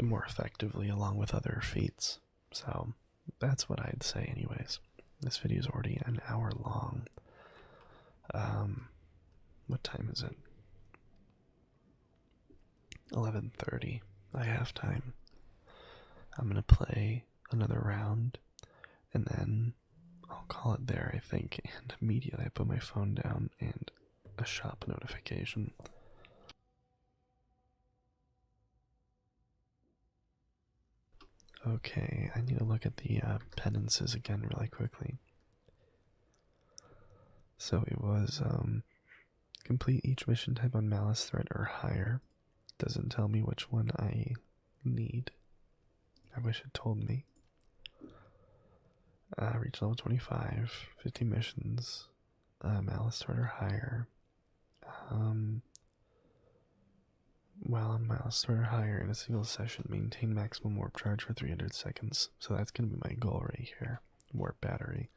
more effectively along with other feats. So that's what I'd say anyways. This video is already an hour long. What time is it? 11:30. I have time. I'm gonna play another round, and then I'll call it there, I think. And immediately I put my phone down and a shop notification. Okay, I need to look at the penances again really quickly. So it was complete each mission type on Malice Threat or higher. Doesn't tell me which one I need. I wish it told me. Reach level 25, 50 missions, Malice Threat or higher. While on Malice Threat or higher in a single session, maintain maximum warp charge for 300 seconds. So that's going to be my goal right here. Warp battery.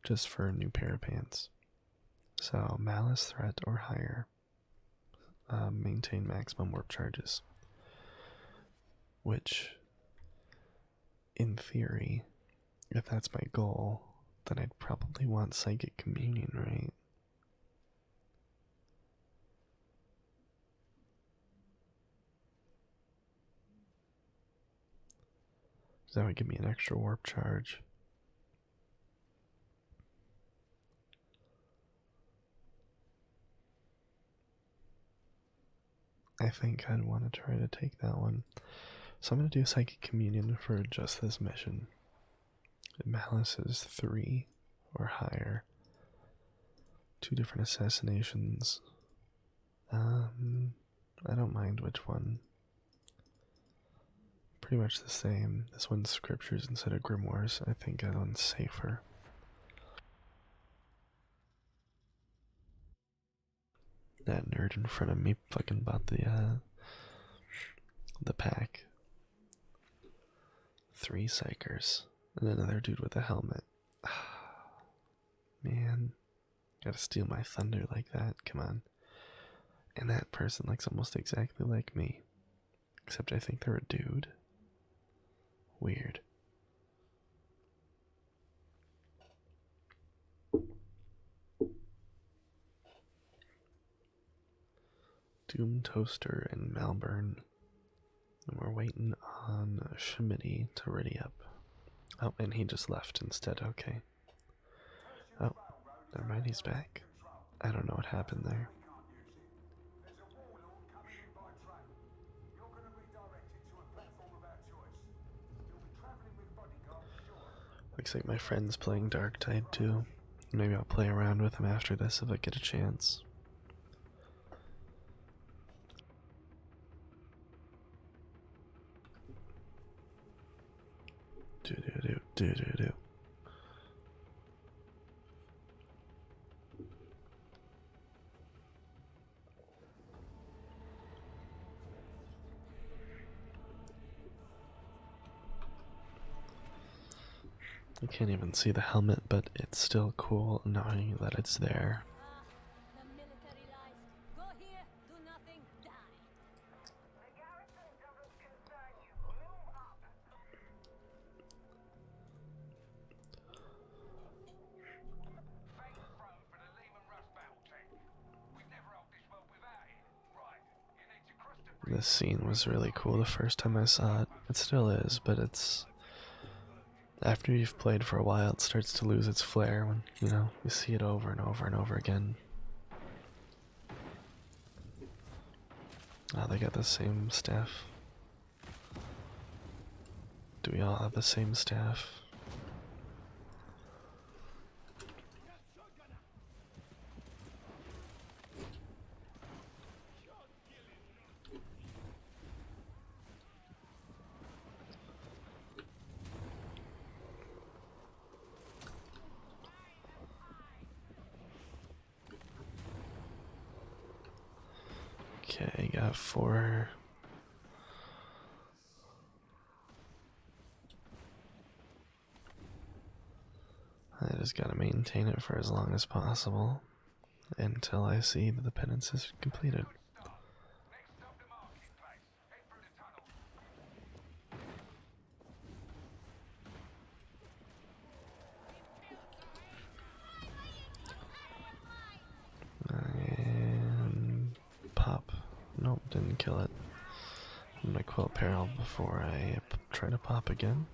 Just for a new pair of pants. So, Malice Threat or higher. Maintain maximum warp charges. Which, in theory, if that's my goal, then I'd probably want Psychic Communion, right? So that would give me an extra warp charge. I think I'd want to try to take that one. So I'm going to do Psychic Communion for just this mission. Malice is 3 or higher. 2 different assassinations. I don't mind which one. Pretty much the same. This one's scriptures instead of grimoires. I think that one's safer. That nerd in front of me fucking bought the pack. 3 psychers and another dude with a helmet. Man, gotta steal my thunder like that. Come on. And that person looks almost exactly like me, except I think they're a dude. Weird. Doom Toaster and Malburn. And we're waiting on Schmitty to ready up. Oh, and he just left instead. Okay. Oh, never mind, he's back. I don't know what happened there. Looks like my friend's playing Darktide too. Maybe I'll play around with him after this if I get a chance. Do. I can't even see the helmet, but it's still cool knowing that it's there. The military life. Go here, do nothing, die. The garrison doesn't concern you. Move up. This scene was really cool the first time I saw it. It still is, but it's... After you've played for a while, it starts to lose its flair when, you know, you see it over and over and over again. Oh, they got the same staff. Do we all have the same staff? Okay, got 4. I just gotta maintain it for as long as possible until I see that the penance is completed. And pop. Nope, didn't kill it. my quill apparel before I try to pop again.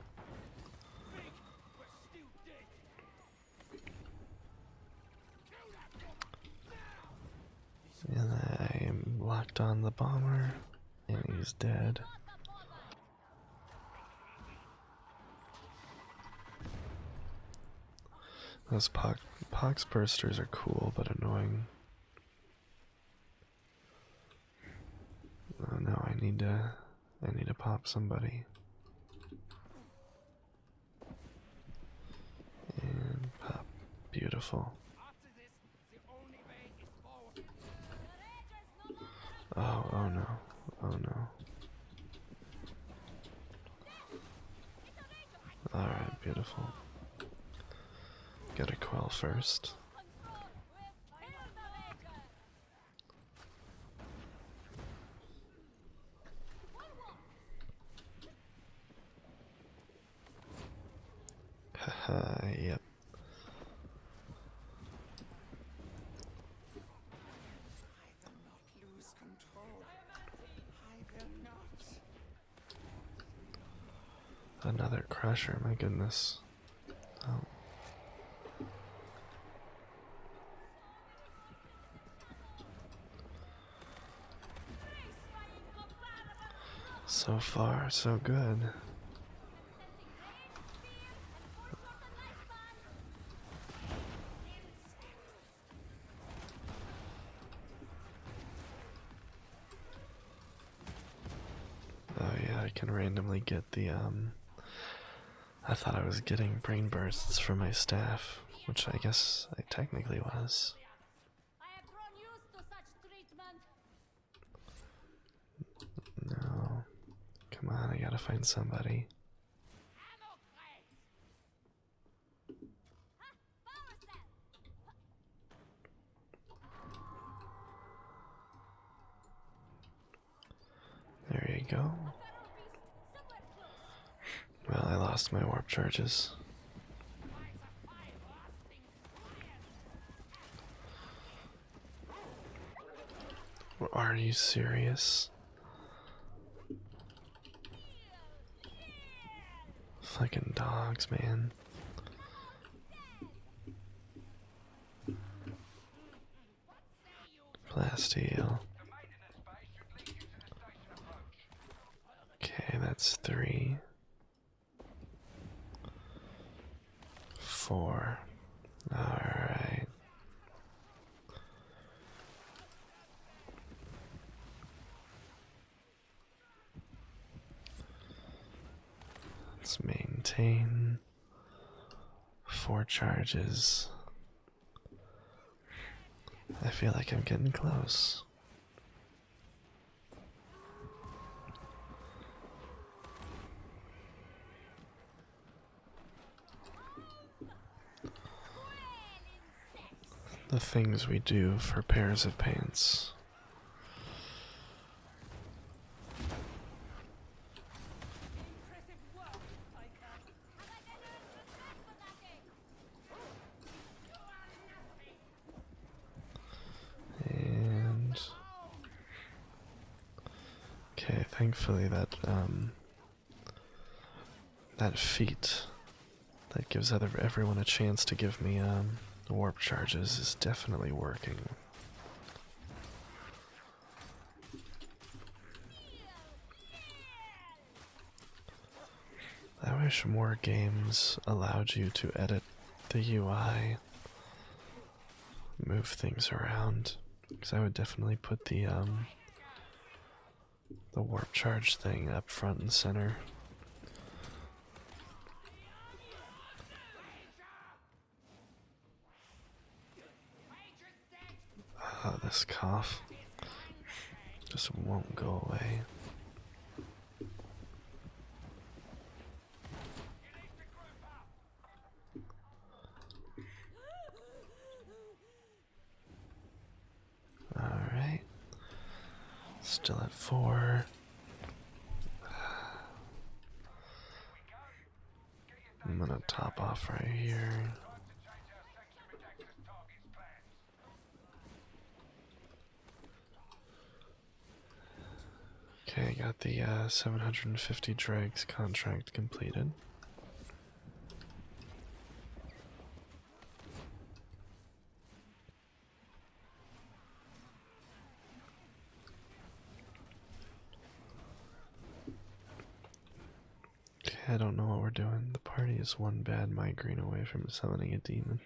And I am locked on the bomber, and he's dead. Those pox bursters are cool but annoying. Oh no, I need to pop somebody. And pop. Beautiful. Oh, oh no. Oh no. Alright, beautiful. Gotta quell first. Haha, yep. Another crusher, my goodness. Oh. So far, so good. Oh yeah, I can randomly get the I thought I was getting brain bursts from my staff, which I guess I technically was. I have grown used to such treatment. No. Come on, I gotta find somebody. Power cell. There you go. Feral beast somewhere close. Well, I lost my warp charges. Are you serious? Fucking dogs, man. Plasteel. Okay, that's 3. 4. Alright. Let's maintain 4 charges. I feel like I'm getting close. The things we do for pairs of pants. And okay, thankfully that that feat that gives everyone a chance to give me warp charges is definitely working. I wish more games allowed you to edit the UI, move things around, because I would definitely put the warp charge thing up front and center. This cough just won't go away. Alright. Still at 4. I'm gonna top off right here. Okay, got the 750 dregs contract completed. Okay, I don't know what we're doing. The party is one bad migraine away from summoning a demon.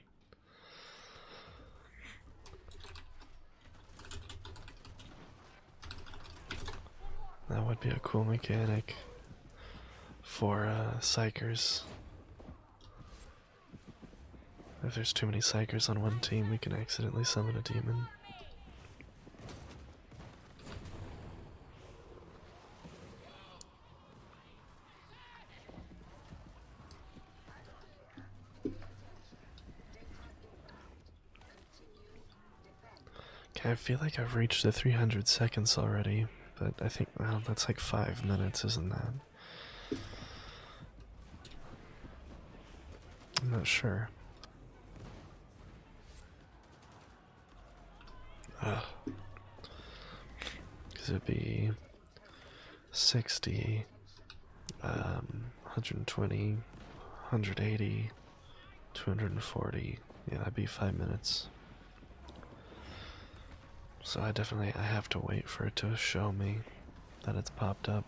That would be a cool mechanic for psychers. If there's too many psychers on one team, we can accidentally summon a demon. Okay, I feel like I've reached the 300 seconds already, but I think, well, that's like 5 minutes, isn't that? I'm not sure. Because it'd be 60, 120, 180, 240. Yeah, that'd be 5 minutes. So I have to wait for it to show me that it's popped up.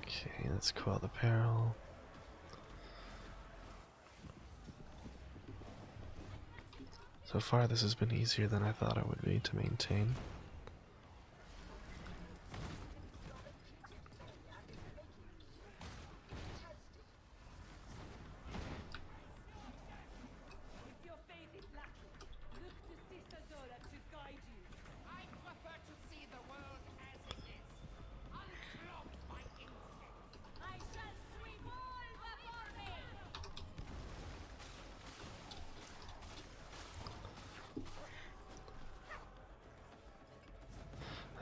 Okay, let's quell the peril. So far, this has been easier than I thought it would be to maintain. If your faith is lacking, look to Sister Zola to guide you. I prefer to see the world as it is, unclogged by insects. I shall sweep all before me!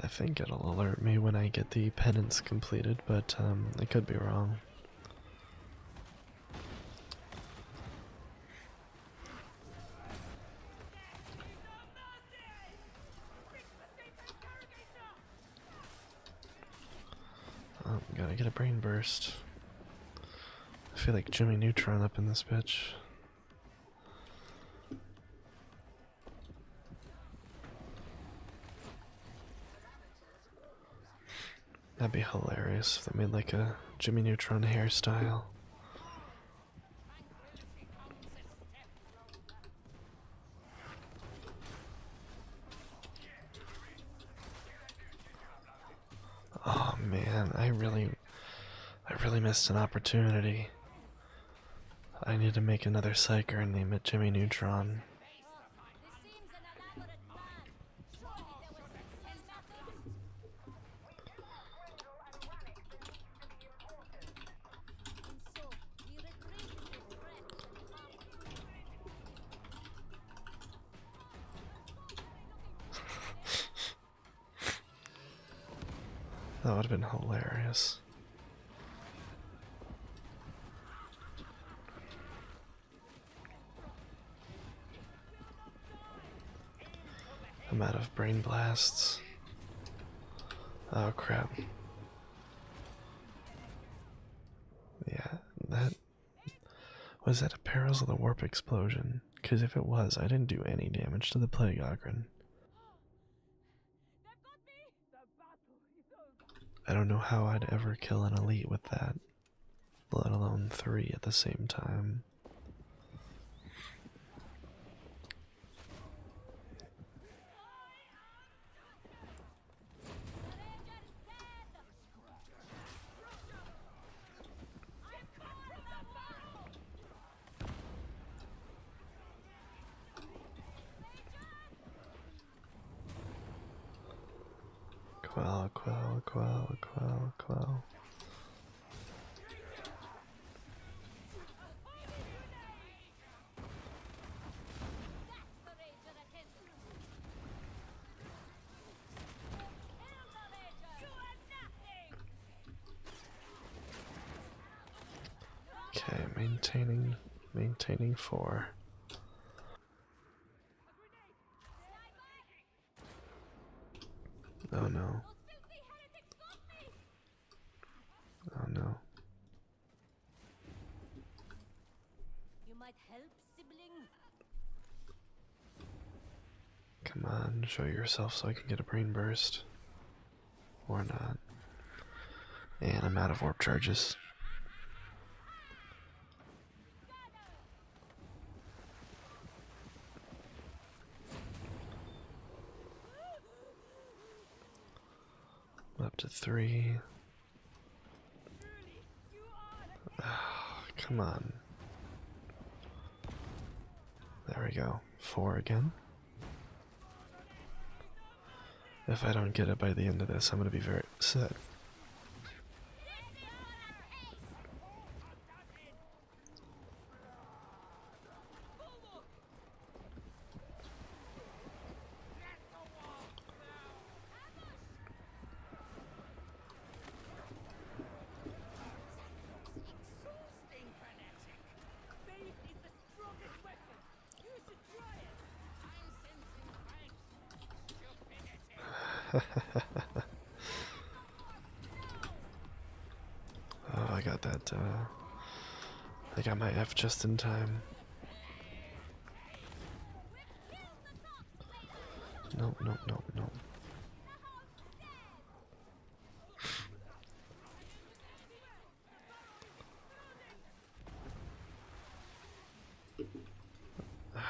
I think it'll alert me when I get the penance completed, but I could be wrong. Oh, gotta get a brain burst. I feel like Jimmy Neutron up in this bitch. That'd be hilarious if they made like a Jimmy Neutron hairstyle. Oh man, I really missed an opportunity. I need to make another psyker and name it Jimmy Neutron. This seems an elaborate plan. Surely there were simpler methods? And so, we retreat with regret. That would have been hilarious. I'm out of brain blasts. Oh crap. Yeah, that was that a Perils of the Warp explosion? Because if it was, I didn't do any damage to the Plague Ogren. They've got me! The battle is over! I don't know how I'd ever kill an elite with that, let alone 3 at the same time. Quell, quell, quell, quell, quell. That's the Ranger attendant! Kill the Ranger! You are nothing! Okay, maintaining Maintaining 4. Oh no. Those filthy heretics got me! Oh no. You might help, sibling. Come on, show yourself so I can get a brain burst. Or not. And I'm out of warp charges. Up to 3. Oh, come on. There we go. 4 again. If I don't get it by the end of this, I'm gonna be very upset. Exhausting, fanatic. Faith is the strongest weapon. You should try it. I'm sensing thanks. Stupidity. Oh, I got that, I got my F just in time. Nope, nope, nope, nope.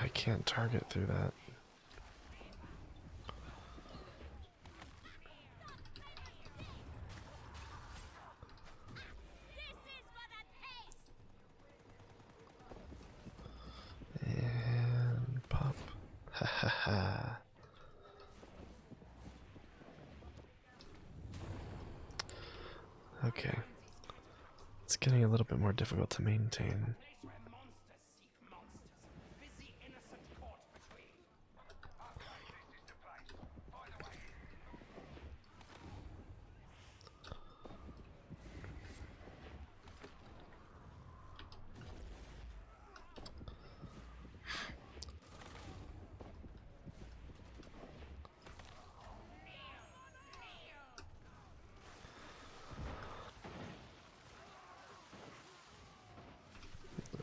I can't target through that. And pop. Ha ha ha. Okay. It's getting a little bit more difficult to maintain. Place where monsters seek monsters. Busy innocent caught between.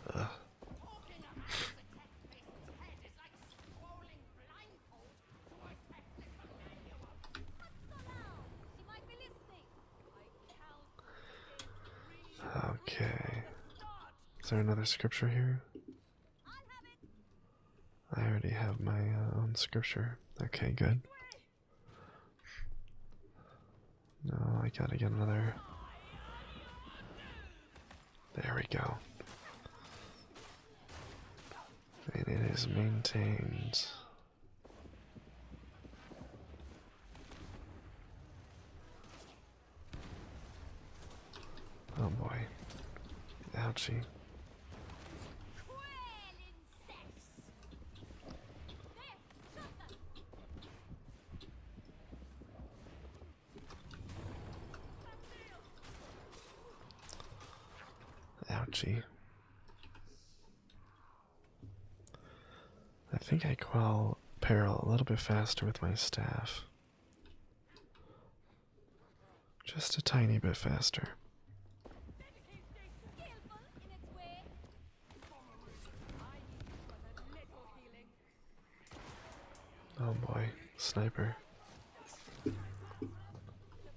Talking about the tech-based head is like scrolling blindfold to a technical manual. Let's go now. She might be listening. I counsel against reading. Okay. Is there another scripture here? I'll have it. I already have my own scripture. Okay, good. No, I gotta get another. There we go. And it is maintained. Oh boy. Ouchie. Quail insects. There, shut them. Ouchie. I think I quell peril a little bit faster with my staff. Just a tiny bit faster. Skillful in its way. I need you for the little healing. Oh boy. Sniper. The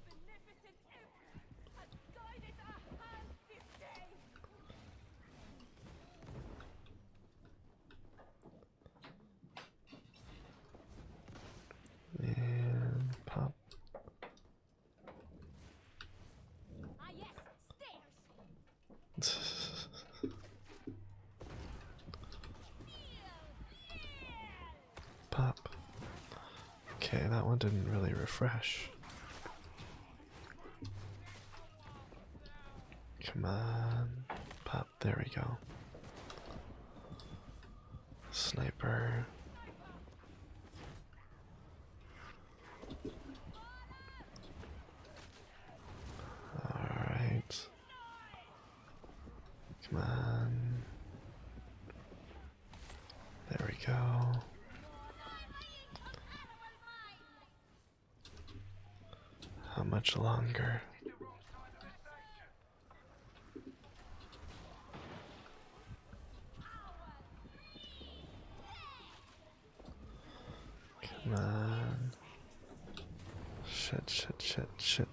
beneficent imp has guided our hand this day. And pop. Ah yes, stairs. Pop. Okay, that one didn't really refresh. Come on. Pop, there we go. Sniper. Alright. Come on. go. How much longer? Come on. Shit, shit, shit, shit.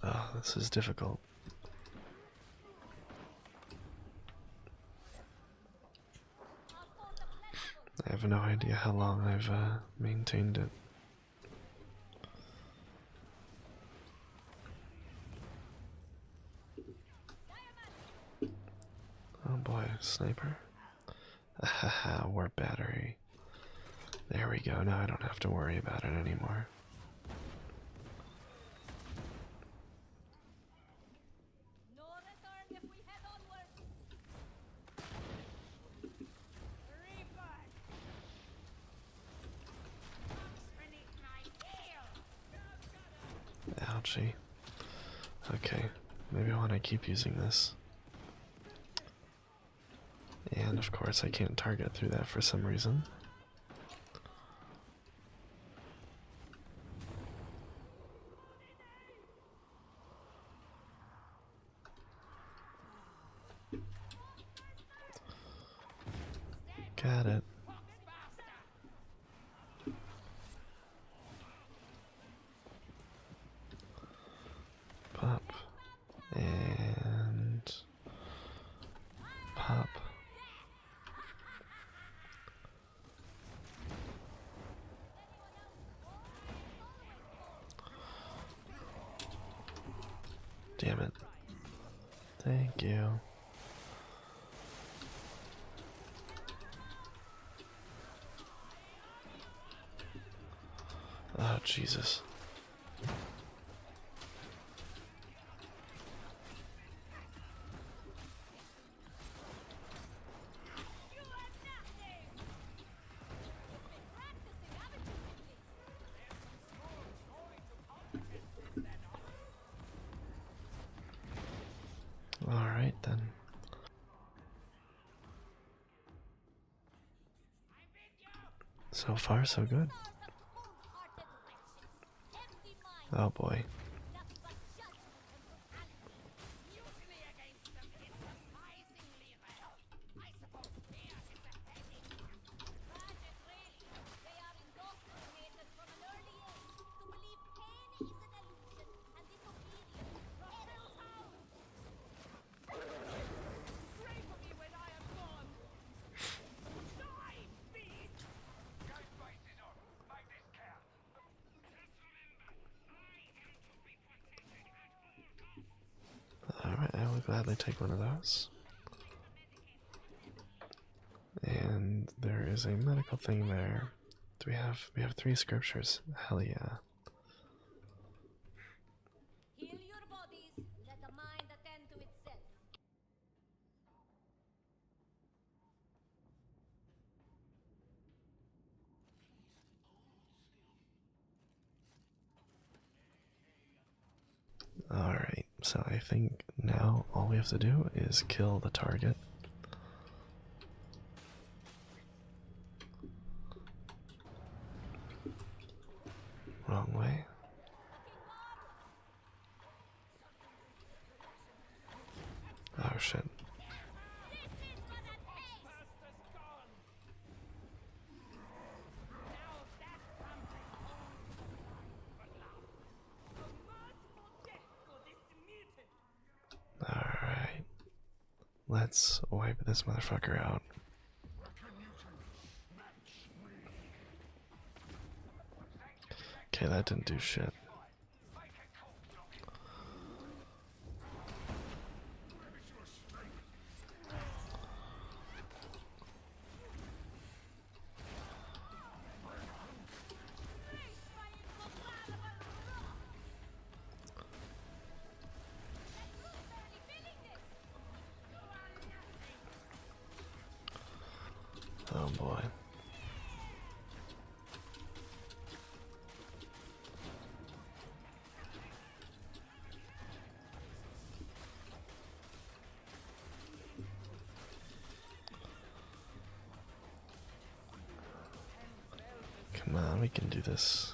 Oh, this is difficult. I have no idea how long I've maintained it. Oh boy, sniper. Haha, warp battery. There we go, now I don't have to worry about it anymore. No return if we head onwards. Reaper! Beneath my heel! Ouchie. Okay, maybe I want to keep using this. And of course I can't target through that for some reason. Got it. Pop. And pop. Damn it. Thank you. Oh, Jesus. Alright then. So far, so good. Oh boy. Mutiny against them is surprisingly rare. I suppose fear is a heading. Tragic, really. They are indoctrinated from an early age to believe pain is an illusion and disobedience is proper. Pray for me when I am gone. Die, beast! Guys, faces up. Make this count. Just remember, I am to be protected at all costs. Alright, I will gladly take one of those. And there is a medical thing there. Do we have 3 scriptures? Hell yeah. Heal your bodies. Let the mind attend to itself. Alright, so I think now all we have to do is kill the target. Wrong way. Oh shit. Alright. Let's wipe this motherfucker out. Okay, that didn't do shit. Oh boy. Come on, we can do this.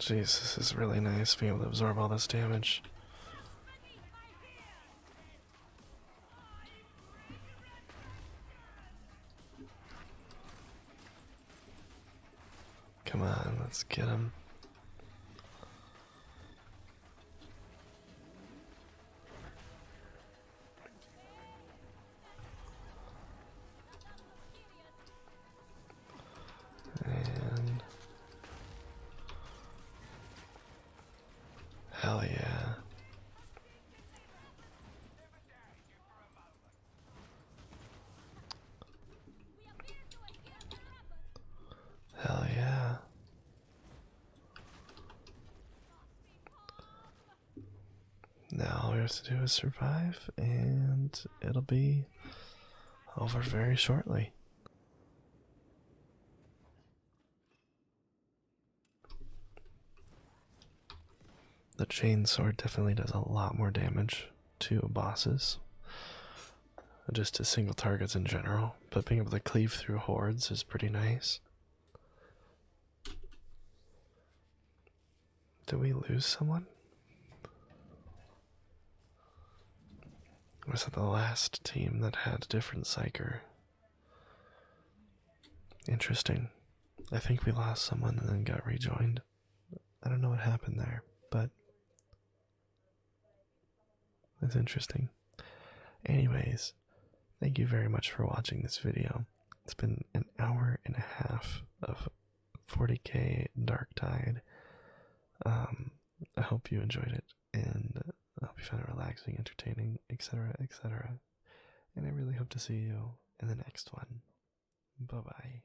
Jeez, this is really nice being able to absorb all this damage. Come on, let's get him. And hell yeah. Hell yeah. Now all we have to do is survive, and it'll be over very shortly. The chainsword definitely does a lot more damage to bosses, just to single targets in general, but being able to cleave through hordes is pretty nice. Did we lose someone? Or was it the last team that had a different psyker? Interesting. I think we lost someone and then got rejoined. I don't know what happened there, but that's interesting. Anyways, thank you very much for watching this video. It's been an hour and a half of 40k Darktide. I hope you enjoyed it, and I hope you found it relaxing, entertaining, etc., etc. And I really hope to see you in the next one. Bye bye.